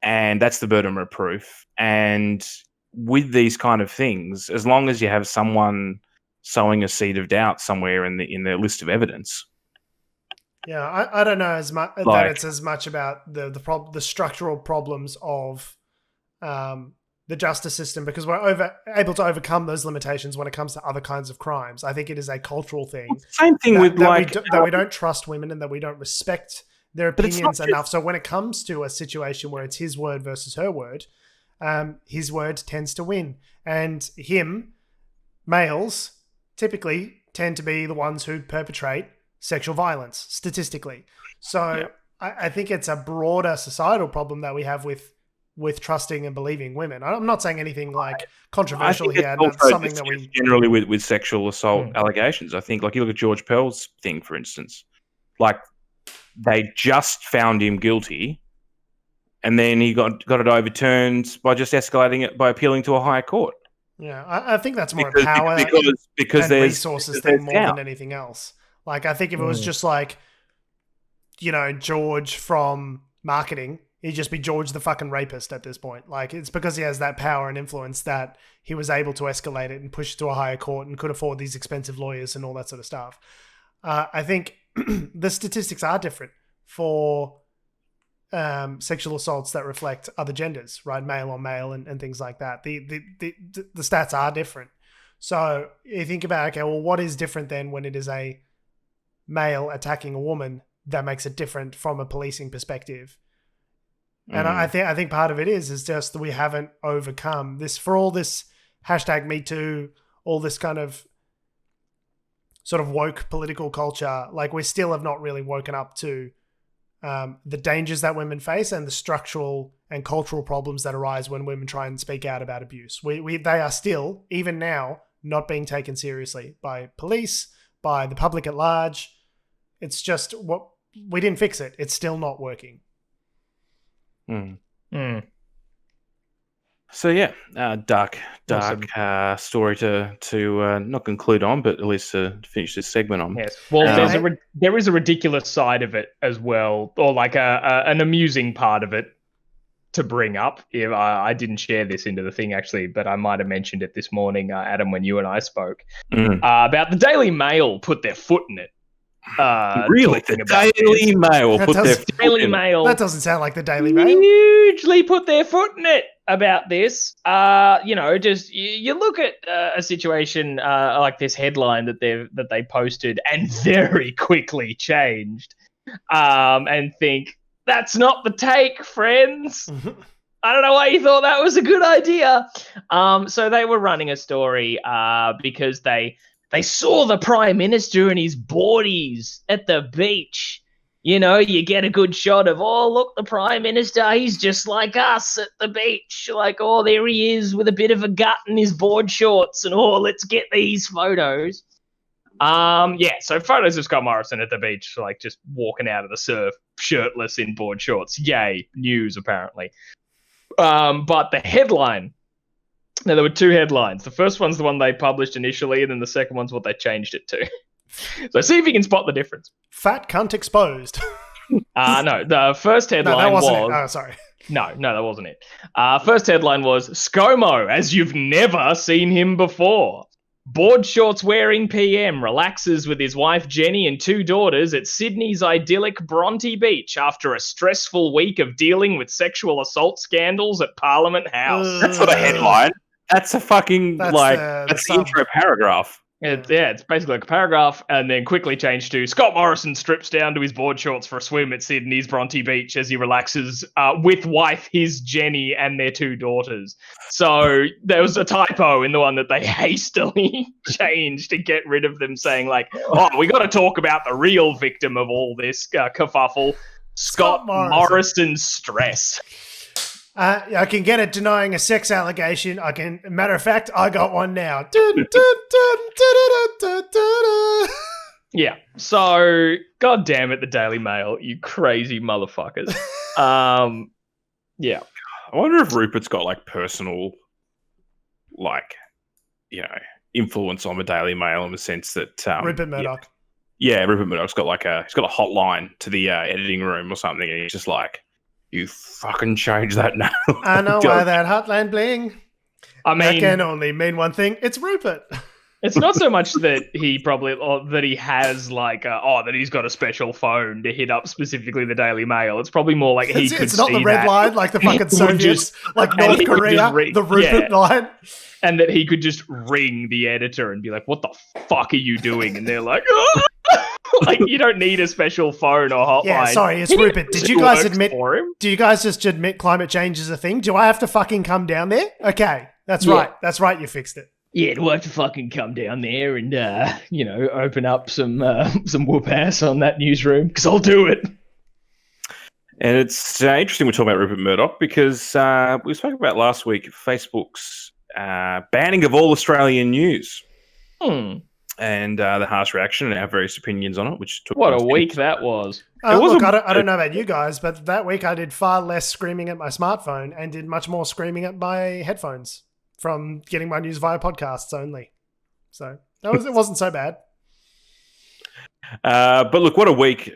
and that's the burden of proof. And with these kind of things, as long as you have someone sowing a seed of doubt somewhere in the list of evidence. Yeah, I don't know as much that it's as much about the structural problems of the justice system, because we're able to overcome those limitations when it comes to other kinds of crimes. I think it is a cultural thing. Same thing that we don't trust women and that we don't respect their opinions enough. So when it comes to a situation where it's his word versus her word, his word tends to win, and males typically tend to be the ones who perpetrate sexual violence statistically. So I think it's a broader societal problem that we have with trusting and believing women. I'm not saying anything like controversial here. That's something that we generally with sexual assault allegations. I think, like, you look at George Pell's thing, for instance, like they just found him guilty, and then he got it overturned by just escalating it by appealing to a higher court. Yeah, I think that's more power because and resources thing more than anything else. Like, I think if it was just like, George from marketing, he'd just be George the fucking rapist at this point. Like, it's because he has that power and influence that he was able to escalate it and push it to a higher court and could afford these expensive lawyers and all that sort of stuff. I think the statistics are different for sexual assaults that reflect other genders, right? Male on male and things like that. The stats are different. So you think about, okay, well, what is different then when it is a male attacking a woman that makes it different from a policing perspective? And I think part of it is just that we haven't overcome this, for all this hashtag Me Too, all this kind of sort of woke political culture. Like, we still have not really woken up to the dangers that women face and the structural and cultural problems that arise when women try and speak out about abuse. They are still, even now, not being taken seriously by police, by the public at large. It's just we didn't fix it. It's still not working. So yeah, dark Awesome. story to not conclude on, but at least to finish this segment on. Yes. Well, there is a ridiculous side of it as well, or like an amusing part of it to bring up. If I didn't share this into the thing actually, but I might have mentioned it this morning, Adam, when you and I spoke about the Daily Mail put their foot in it. Really, the Daily Mail put their Daily Mail. That doesn't sound like the Daily Mail. Hugely put their foot in it about this. Just you look at a situation like this headline that they posted and very quickly changed, and think that's not the take, friends. I don't know why you thought that was a good idea. So they were running a story because they saw the Prime Minister and his boardies at the beach. You know, you get a good shot of, oh, look, the Prime Minister, he's just like us at the beach. Like, oh, there he is with a bit of a gut in his board shorts and, oh, let's get these photos. So photos of Scott Morrison at the beach, like just walking out of the surf, shirtless in board shorts. Yay, news, apparently. But the headline... Now, there were two headlines. The first one's the one they published initially, and then the second one's what they changed it to. So see if you can spot the difference. Fat cunt exposed. No, the first headline was... Oh, sorry. No, that wasn't it. First headline was, ScoMo, as you've never seen him before. Board shorts wearing PM relaxes with his wife Jenny and two daughters at Sydney's idyllic Bronte Beach after a stressful week of dealing with sexual assault scandals at Parliament House. That's not a headline. That's a fucking, that's the intro paragraph. It's basically like a paragraph, and then quickly changed to Scott Morrison strips down to his board shorts for a swim at Sydney's Bronte Beach as he relaxes with wife, his Jenny, and their two daughters. So there was a typo in the one that they hastily changed to get rid of them saying like, oh, we got to talk about the real victim of all this kerfuffle, Scott Morrison's stress. I can get it denying a sex allegation. Matter of fact, I got one now. Yeah. So, God damn it, the Daily Mail, you crazy motherfuckers. Yeah. I wonder if Rupert's got like personal, influence on the Daily Mail in the sense that Rupert Murdoch. Yeah, Rupert Murdoch's got he's got a hotline to the editing room or something, and he's just like, you fucking change that now. I know why that hotline bling. I mean, that can only mean one thing. It's Rupert. It's not so much that he that he has that he's got a special phone to hit up specifically the Daily Mail. It's probably more like it's not the red line like the fucking Soviets, like North Korea, the Rupert line. And that he could just ring the editor and be like, what the fuck are you doing? And they're like, oh! Like, you don't need a special phone or hotline. Yeah, sorry, it's Rupert. Did you guys admit? Do you guys just admit climate change is a thing? Do I have to fucking come down there? Okay, that's right. That's right. You fixed it. Yeah, do I have to fucking come down there and open up some whoop ass on that newsroom? Because I'll do it. And it's interesting we're talking about Rupert Murdoch because we spoke about last week Facebook's banning of all Australian news. And the harsh reaction and our various opinions on it, which took what a week that was. I don't know about you guys, but that week I did far less screaming at my smartphone and did much more screaming at my headphones from getting my news via podcasts only. So it wasn't so bad. But look, what a week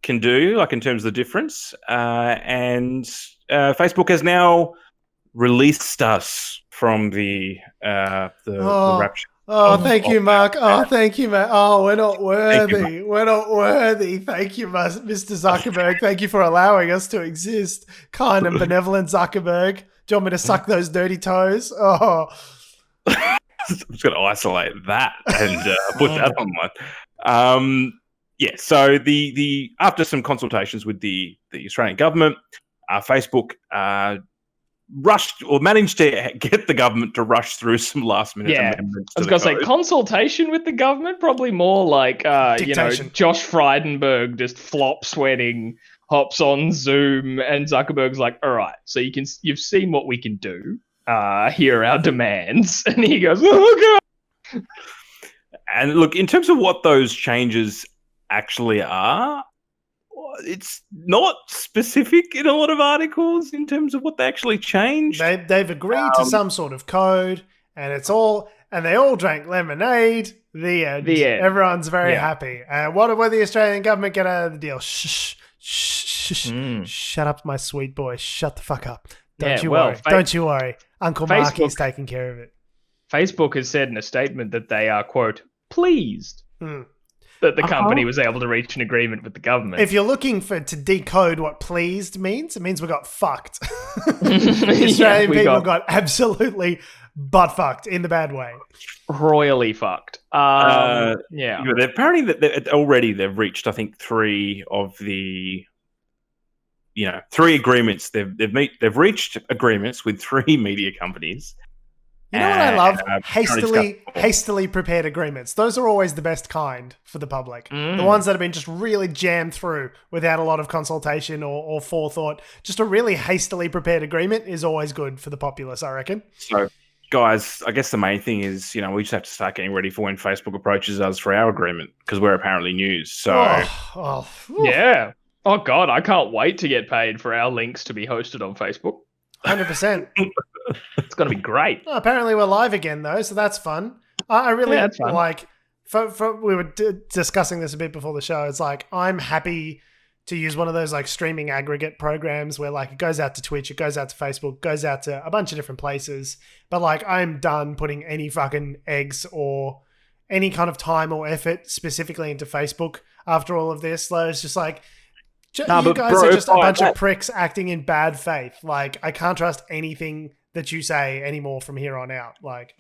can do, like in terms of the difference. And Facebook has now released us from the rapture. Oh, thank you, Mark. Oh, thank you, Mark. Oh, we're not worthy. We're not worthy. Thank you, Mr. Zuckerberg. Thank you for allowing us to exist. Kind and benevolent Zuckerberg. Do you want me to suck those dirty toes? Oh. I'm just going to isolate that and put that online. So the after some consultations with the Australian government, Facebook rushed or managed to get the government to rush through some last minute amendments. I was going to say consultation with the government, probably more like Josh Frydenberg just flop sweating hops on Zoom, and Zuckerberg's like, all right, so you've seen what we can do. Here are our demands. And he goes, oh, God. And look, in terms of what those changes actually are, it's not specific in a lot of articles in terms of what they actually changed. They've agreed to some sort of code, and they all drank lemonade. The end. Everyone's very happy. What will the Australian government get out of the deal? Shh. Shut up, my sweet boy. Shut the fuck up. Don't you worry. Don't you worry. Uncle Marky's taking care of it. Facebook has said in a statement that they are, quote, pleased that the company was able to reach an agreement with the government. If you're looking to decode what pleased means, it means we got fucked. The Australian people got absolutely butt fucked in the bad way. Royally fucked. Apparently they've reached, I think, three agreements. They've reached agreements with 3 media companies. You know what I love? Hastily prepared agreements. Those are always the best kind for the public. The ones that have been just really jammed through without a lot of consultation or forethought. Just a really hastily prepared agreement is always good for the populace, I reckon. So, guys, I guess the main thing is, we just have to start getting ready for when Facebook approaches us for our agreement, because we're apparently news. So, yeah. Oh, God, I can't wait to get paid for our links to be hosted on Facebook. 100%. It's going to be great. Oh, apparently we're live again, though, so that's fun. I really like... we were discussing this a bit before the show. It's like, I'm happy to use one of those like streaming aggregate programs where like it goes out to Twitch, it goes out to Facebook, goes out to a bunch of different places. But like, I'm done putting any fucking eggs or any kind of time or effort specifically into Facebook after all of this. Like, it's just like... you guys are just a bunch of pricks acting in bad faith. Like, I can't trust anything that you say anymore from here on out. Like,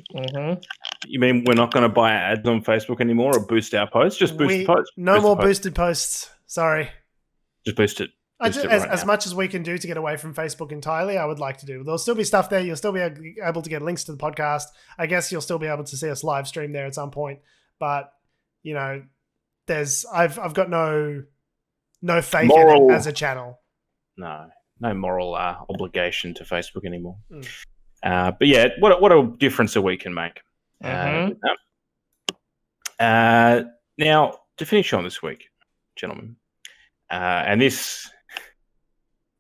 You mean we're not going to buy ads on Facebook anymore or boost our posts? Just boost the posts. No more boosted posts. Sorry. Just boost it. As much as we can do to get away from Facebook entirely, I would like to do. There'll still be stuff there. You'll still be able to get links to the podcast. I guess you'll still be able to see us live stream there at some point. But, I've got no faith in it as a channel. No moral obligation to Facebook anymore. But yeah, what a difference a week can make. Now, to finish on this week, gentlemen, and this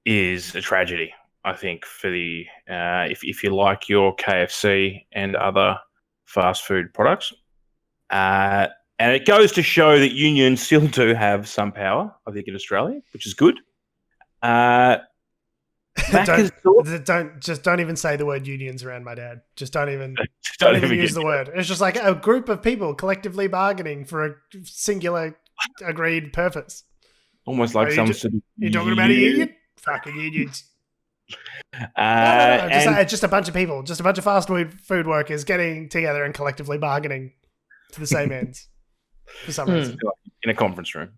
is a tragedy, I think, for the if you like your KFC and other fast food products. And it goes to show that unions still do have some power, I think, in Australia, which is good. Don't even say the word unions around my dad. Just don't even use the word. It's just like a group of people collectively bargaining for a singular agreed purpose. Almost like you're talking about a union? Fucking unions. Just a bunch of people, just a bunch of fast food workers getting together and collectively bargaining to the same ends for some reason. In a conference room.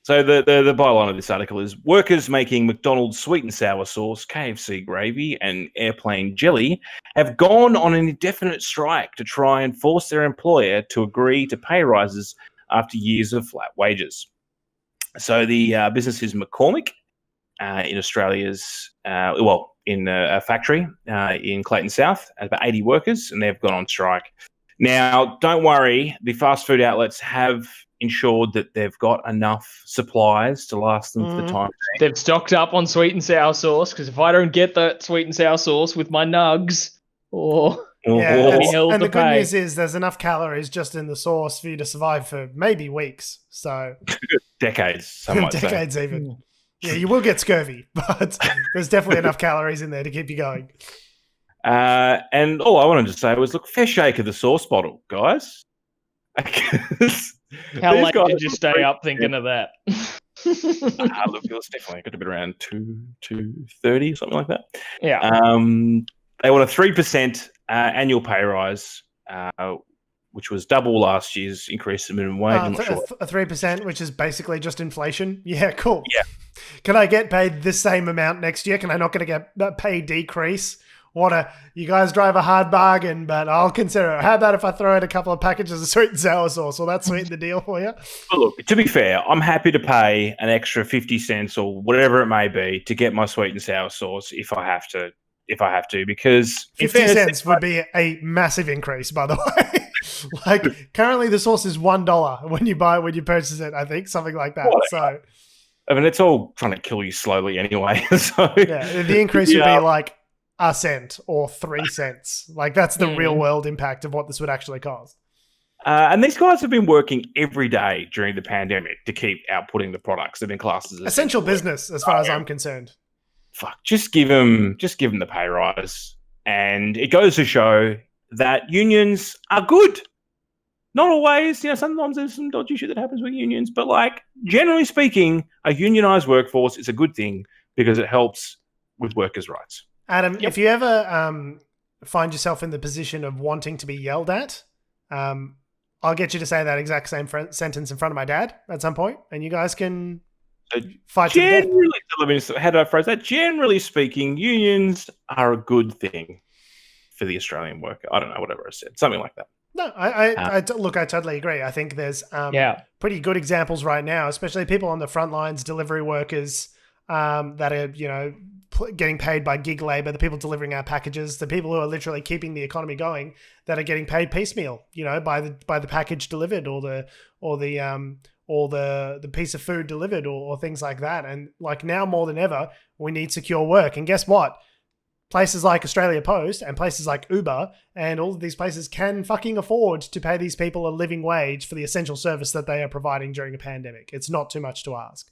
So the byline of this article is workers making McDonald's sweet and sour sauce, KFC gravy, and airplane jelly have gone on an indefinite strike to try and force their employer to agree to pay rises after years of flat wages. So the business is McCormick in Australia's, in a factory in Clayton South, about 80 workers, and they've gone on strike. Now, don't worry, the fast food outlets have ensured that they've got enough supplies to last them for the time. They've stocked up on sweet and sour sauce, because if I don't get that sweet and sour sauce with my nugs, and the good news is there's enough calories just in the sauce for you to survive for maybe weeks. So decades, some might decades say. Even. Yeah, you will get scurvy, but there's definitely enough calories in there to keep you going. And all I wanted to say was, look, fair shake of the sauce bottle, guys. How late did you stay up thinking of that? Look, it was definitely got to be around 2:30, something like that. Yeah. They want a 3% annual pay rise, which was double last year's increase in minimum wage. I'm not sure. A 3%, which is basically just inflation. Yeah, cool. Yeah. Can I get paid the same amount next year? Can I not get a pay decrease You guys drive a hard bargain, but I'll consider it. How about if I throw in a couple of packages of sweet and sour sauce? Will that sweeten the deal for you? Well, look, to be fair, I'm happy to pay an extra 50 cents or whatever it may be to get my sweet and sour sauce if I have to, because 50 cents would be a massive increase, by the way. Like currently the sauce is $1 when you purchase it, I think, something like that. Whatever. So I mean, it's all trying to kill you slowly anyway. So yeah, the increase would be like a cent or 3 cents. Like that's the real world impact of what this would actually cost. And these guys have been working every day during the pandemic to keep outputting the products. They've been classed as essential business, as far as I'm concerned. Fuck, just give them the pay rise, and it goes to show that unions are good. Not always, sometimes there's some dodgy shit that happens with unions, but like generally speaking, a unionized workforce is a good thing because it helps with workers' rights. Adam, if you ever find yourself in the position of wanting to be yelled at, I'll get you to say that exact same sentence in front of my dad at some point, and you guys can fight to the death. How do I phrase that? Generally speaking, unions are a good thing for the Australian worker. I don't know, whatever I said. Something like that. No, I totally agree. I think there's pretty good examples right now, especially people on the front lines, delivery workers that are, getting paid by gig labor, the people delivering our packages, the people who are literally keeping the economy going that are getting paid piecemeal, by the package delivered or the piece of food delivered or things like that. And like now more than ever, we need secure work. And guess what? Places like Australia Post and places like Uber and all of these places can fucking afford to pay these people a living wage for the essential service that they are providing during a pandemic. It's not too much to ask.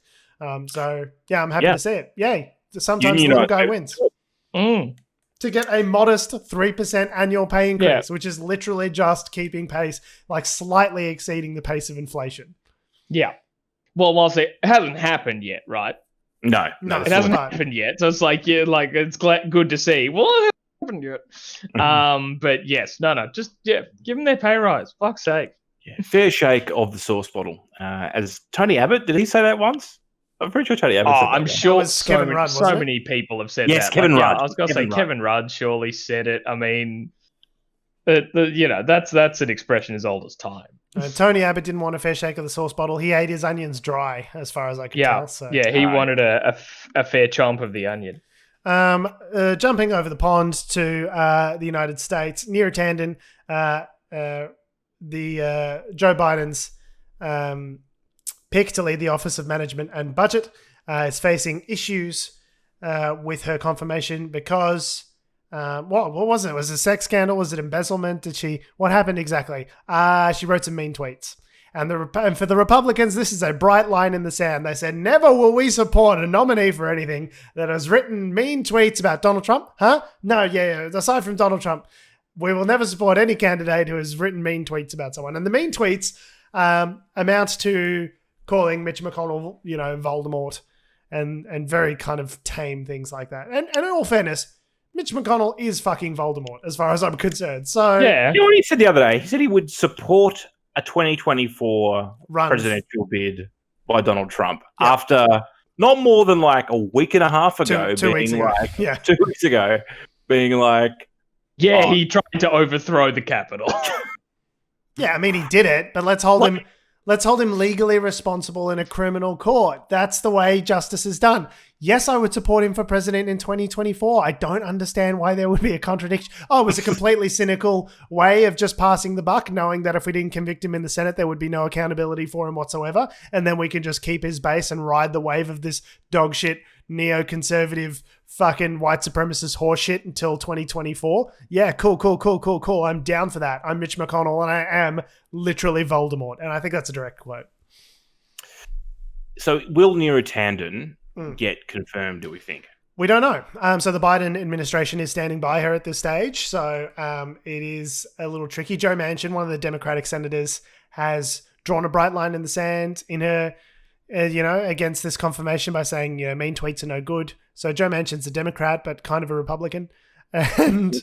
So yeah, I'm happy to see it. Yay. Sometimes the little guy wins. To get a modest 3% annual pay increase, which is literally just keeping pace, like slightly exceeding the pace of inflation. Yeah. Well, whilst it hasn't happened yet, right? No, it hasn't happened yet. So it's like, it's good to see. Well, it hasn't happened yet. But yes, just give them their pay rise. Fuck's sake. Yeah. Fair shake of the sauce bottle. As Tony Abbott, did he say that once? I'm pretty sure Tony Abbott said that. I'm sure so many people have said that. Yes, Kevin Rudd. I was going to say Kevin Rudd surely said it. I mean, that's an expression as old as time. Tony Abbott didn't want a fair shake of the sauce bottle. He ate his onions dry, as far as I can tell. So. Yeah, he wanted a fair chomp of the onion. Jumping over the pond to the United States, Neera Tanden, Joe Biden's pick to lead the Office of Management and Budget, is facing issues with her confirmation because... what was it? Was it a sex scandal? Was it embezzlement? What happened exactly? She wrote some mean tweets. And for the Republicans, this is a bright line in the sand. They said, never will we support a nominee for anything that has written mean tweets about Donald Trump. Huh? No, yeah. Aside from Donald Trump, we will never support any candidate who has written mean tweets about someone. And the mean tweets amount to calling Mitch McConnell, Voldemort and very kind of tame things like that. And in all fairness, Mitch McConnell is fucking Voldemort, as far as I'm concerned. So yeah, you know what he said the other day? He said he would support a 2024 presidential bid by Donald Trump after not more than like a week and a half ago, 2 weeks ago. 2 weeks ago, being like, he tried to overthrow the Capitol. Yeah, I mean he did it, but let's hold him legally responsible in a criminal court. That's the way justice is done. Yes, I would support him for president in 2024. I don't understand why there would be a contradiction. Oh, it was a completely cynical way of just passing the buck, knowing that if we didn't convict him in the Senate, there would be no accountability for him whatsoever. And then we can just keep his base and ride the wave of this dog shit, neoconservative, fucking white supremacist horseshit until 2024. Yeah, cool. I'm down for that. I'm Mitch McConnell and I am literally Voldemort. And I think that's a direct quote. So will Neera Tanden get confirmed, do we think? We don't know. So the Biden administration is standing by her at this stage. So it is a little tricky. Joe Manchin, one of the Democratic senators, has drawn a bright line in the sand in her, against this confirmation by saying, mean tweets are no good. So Joe Manchin's a Democrat, but kind of a Republican. And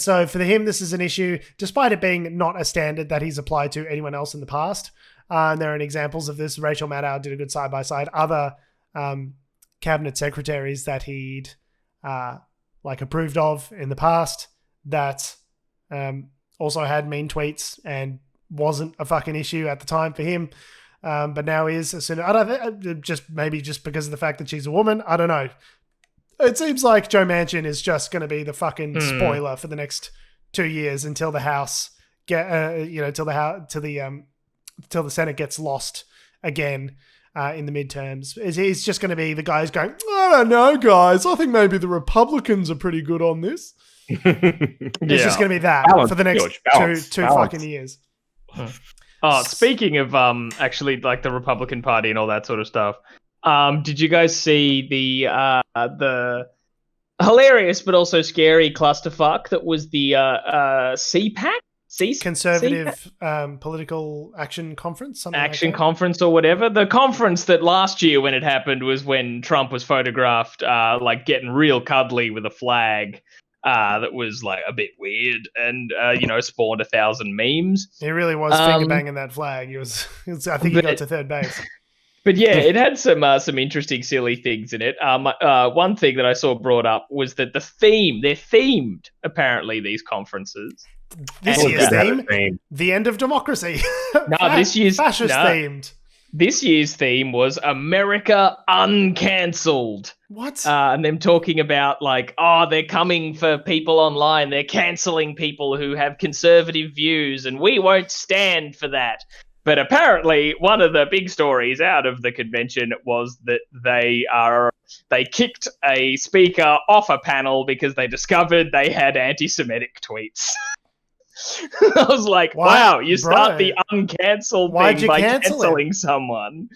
so for him, this is an issue, despite it being not a standard that he's applied to anyone else in the past. And there are examples of this. Rachel Maddow did a good side-by-side. Other cabinet secretaries that he'd like approved of in the past that also had mean tweets and wasn't a fucking issue at the time for him. But now is. As soon, I don't just maybe just because of the fact that she's a woman. I don't know. It seems like Joe Manchin is just going to be the fucking spoiler for the next 2 years until the House till the Senate gets lost again in the midterms. He's just going to be the guy who's going, I don't know, guys. I think maybe the Republicans are pretty good on this. It's just going to be that for the next two fucking years. Oh, speaking of actually like the Republican Party and all that sort of stuff, did you guys see the hilarious but also scary clusterfuck that was the CPAC? Conservative Political Action Conference? Conference or whatever. The conference that last year when it happened was when Trump was photographed like getting real cuddly with a flag. That was like a bit weird and spawned 1,000 memes. He really was finger banging that flag. He was I think he got to third base. But yeah, it had some interesting silly things in it. One thing that I saw brought up was that they're themed apparently, these conferences. This year's theme, the end of democracy. No, this year's fascist themed. This year's theme was America Uncancelled. What? And them talking about like, they're coming for people online. They're cancelling people who have conservative views, and we won't stand for that. But apparently, one of the big stories out of the convention was that they kicked a speaker off a panel because they discovered they had anti-Semitic tweets. I was like, wow, you start the uncancelled thing by cancelling someone.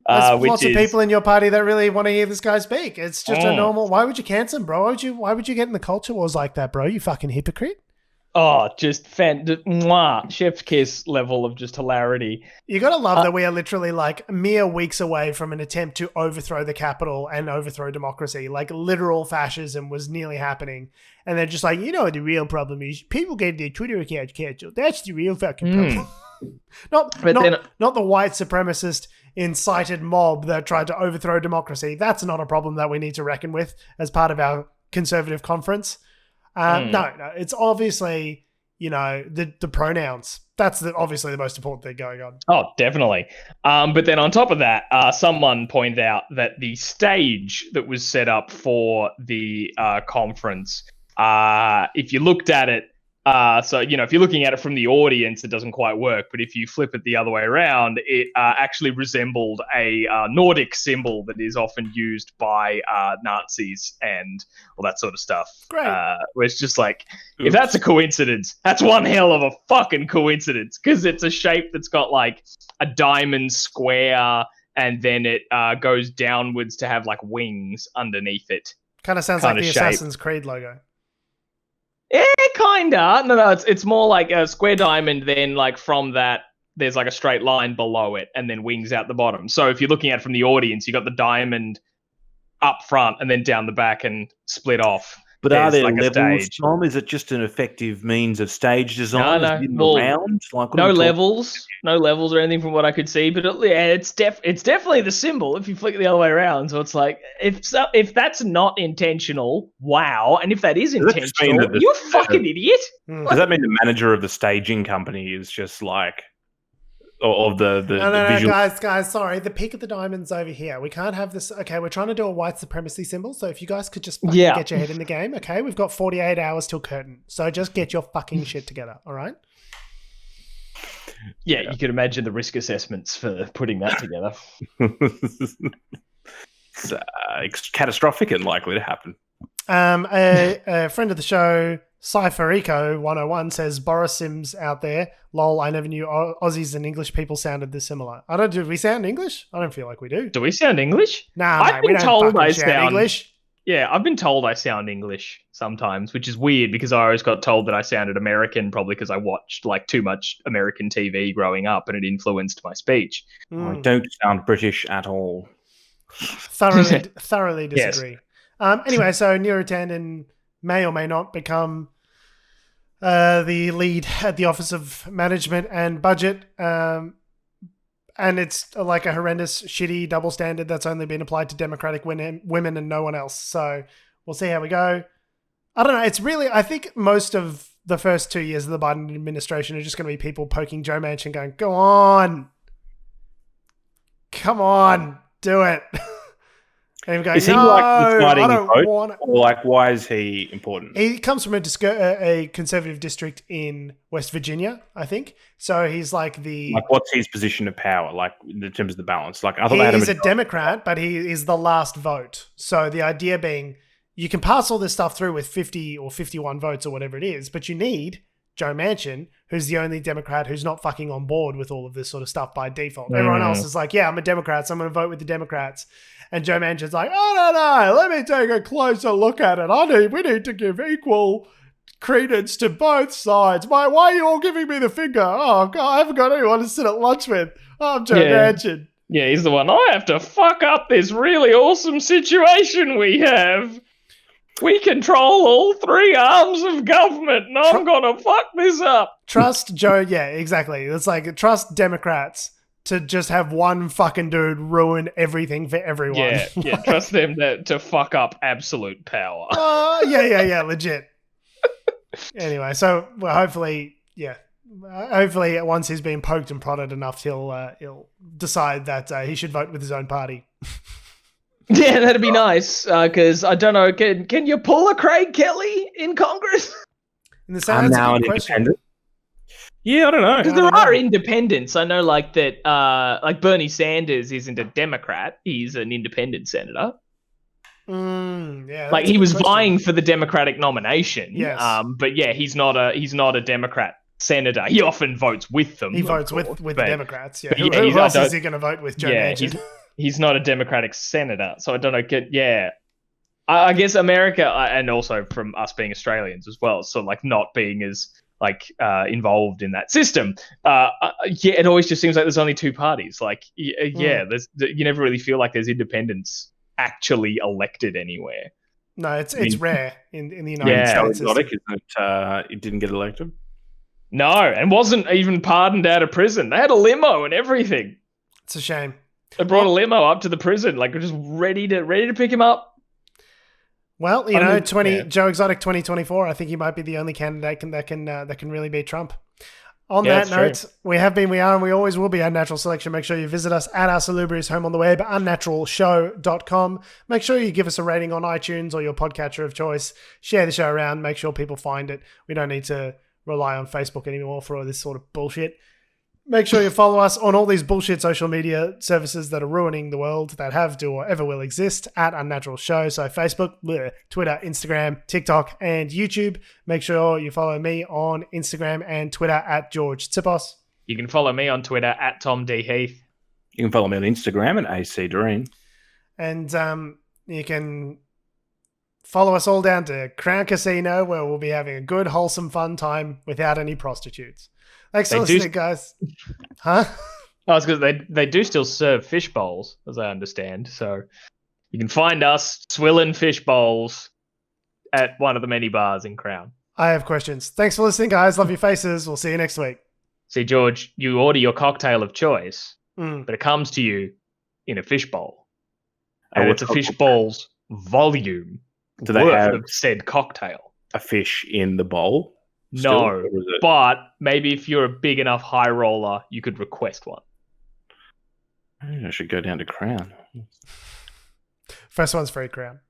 There's lots of people in your party that really want to hear this guy speak. It's just a normal. Why would you cancel him, bro? Why would you get in the culture wars like that, bro? You fucking hypocrite. Oh, just chef's kiss level of just hilarity. You gotta love that we are literally like mere weeks away from an attempt to overthrow the Capitol and overthrow democracy. Like literal fascism was nearly happening. And they're just like, you know what the real problem is? People get their Twitter accounts cancelled. That's the real fucking problem. not the white supremacist incited mob that tried to overthrow democracy. That's not a problem that we need to reckon with as part of our conservative conference. No, it's obviously, the pronouns. That's obviously the most important thing going on. Oh, definitely. But then on top of that, someone pointed out that the stage that was set up for the conference, if you looked at it, if you're looking at it from the audience, it doesn't quite work. But if you flip it the other way around, it actually resembled a Nordic symbol that is often used by Nazis and all that sort of stuff. Great. Where it's just like, if that's a coincidence, that's one hell of a fucking coincidence, because it's a shape that's got like a diamond square and then it goes downwards to have like wings underneath it. Kind of sounds like the Assassin's Creed logo. Yeah, kinda. No, it's more like a square diamond. Then, like from that, there's like a straight line below it, and then wings out the bottom. So if you're looking at it from the audience, you got the diamond up front and then down the back and split off. But are there like levels, Tom? Is it just an effective means of stage design? No. No levels or anything from what I could see. But it's definitely the symbol if you flick it the other way around. So it's like, if that's not intentional, wow. And if that is intentional, you're a fucking idiot. Does that mean the manager of the staging company is just like... Of the visual. Guys, sorry. The peak of the diamond's over here. We can't have this. Okay, we're trying to do a white supremacy symbol. So if you guys could just get your head in the game, okay? We've got 48 hours till curtain. So just get your fucking shit together, all right? Yeah, you could imagine the risk assessments for putting that together. It's catastrophic and likely to happen. A friend of the show, Cypherico 101 says Boris Sims out there. Lol, I never knew Aussies and English people sounded this similar. Do we sound English? I don't feel like we do. Do we sound English? Nah, I've been told I sound English. Yeah, I've been told I sound English sometimes, which is weird because I always got told that I sounded American, probably because I watched like too much American TV growing up and it influenced my speech. I don't sound British at all. Thoroughly disagree. Yes. Anyway, so Neera Tanden may or may not become the lead at the Office of Management and Budget. And it's like a horrendous, shitty double standard that's only been applied to Democratic women and no one else. So we'll see how we go. I don't know. It's really, I think most of the first 2 years of the Biden administration are just going to be people poking Joe Manchin going, go on. Come on. Do it. And him going, Is he no, like deciding I don't vote? want it. Or like, why is he important? He comes from a conservative district in West Virginia, I think. So he's like Like, what's his position of power? Like, in terms of the balance? Like, I thought they had he's a Democrat, but he is the last vote. So the idea being, you can pass all this stuff through with 50 or 51 votes or whatever it is, but you need Joe Manchin, who's the only Democrat who's not fucking on board with all of this sort of stuff by default. Everyone else is like, yeah, I'm a Democrat, so I'm going to vote with the Democrats. And Joe Manchin's like, oh, no, let me take a closer look at it. We need to give equal credence to both sides. Why are you all giving me the finger? Oh, God, I haven't got anyone to sit at lunch with. Oh, I'm Joe Manchin. Yeah, he's the one. I have to fuck up this really awesome situation we have. We control all three arms of government, and I'm going to fuck this up. Trust Joe. Yeah, exactly. It's like, trust Democrats to just have one fucking dude ruin everything for everyone. Yeah, trust them to fuck up absolute power. Yeah, legit. Anyway, so hopefully once he's been poked and prodded enough, he'll decide that he should vote with his own party. Yeah, that'd be nice. Because I don't know, can you pull a Craig Kelley in Congress? In the Senate, I'm now an independent. Yeah, I don't know. Because there are independents. I know, like that. Like Bernie Sanders isn't a Democrat; he's an independent senator. Yeah, like he was vying for the Democratic nomination. Yes. But yeah, he's not a Democrat senator. He often votes with them. He votes with the Democrats. Yeah. Who yeah, else is he going to vote with? Joe Manchin. He's not a Democratic senator, so I don't know. I guess America, and also from us being Australians as well, so like not being as like involved in that system. It always just seems like there's only two parties. Like, there's you never really feel like there's independents actually elected anywhere. No, it's rare in the United States. Exotic, isn't it? It didn't get elected. No, and wasn't even pardoned out of prison. They had a limo and everything. It's a shame. They brought a limo up to the prison, like just ready to pick him up. Well, Joe Exotic 2024. I think he might be the only candidate that can really beat Trump. On that note, we have been, we are, and we always will be Unnatural Selection. Make sure you visit us at our salubrious home on the web, unnaturalshow.com. Make sure you give us a rating on iTunes or your podcatcher of choice. Share the show around. Make sure people find it. We don't need to rely on Facebook anymore for all this sort of bullshit. Make sure you follow us on all these bullshit social media services that are ruining the world, that have, do, or ever will exist, at Unnatural Show. So Facebook, Twitter, Instagram, TikTok, and YouTube. Make sure you follow me on Instagram and Twitter at George Tsipos. You can follow me on Twitter at Tom D. Heath. You can follow me on Instagram at AC Doreen. And you can follow us all down to Crown Casino, where we'll be having a good, wholesome, fun time without any prostitutes. Thanks for listening, guys. Huh? Oh, it's because they do still serve fish bowls, as I understand. So you can find us swilling fish bowls at one of the many bars in Crown. I have questions. Thanks for listening, guys. Love your faces. We'll see you next week. See, George, you order your cocktail of choice, but it comes to you in a fish bowl. And it's a fish bowl's volume do they have of said cocktail. A fish in the bowl? No, but maybe if you're a big enough high roller, you could request one. I should go down to Crown. First one's free, Crown.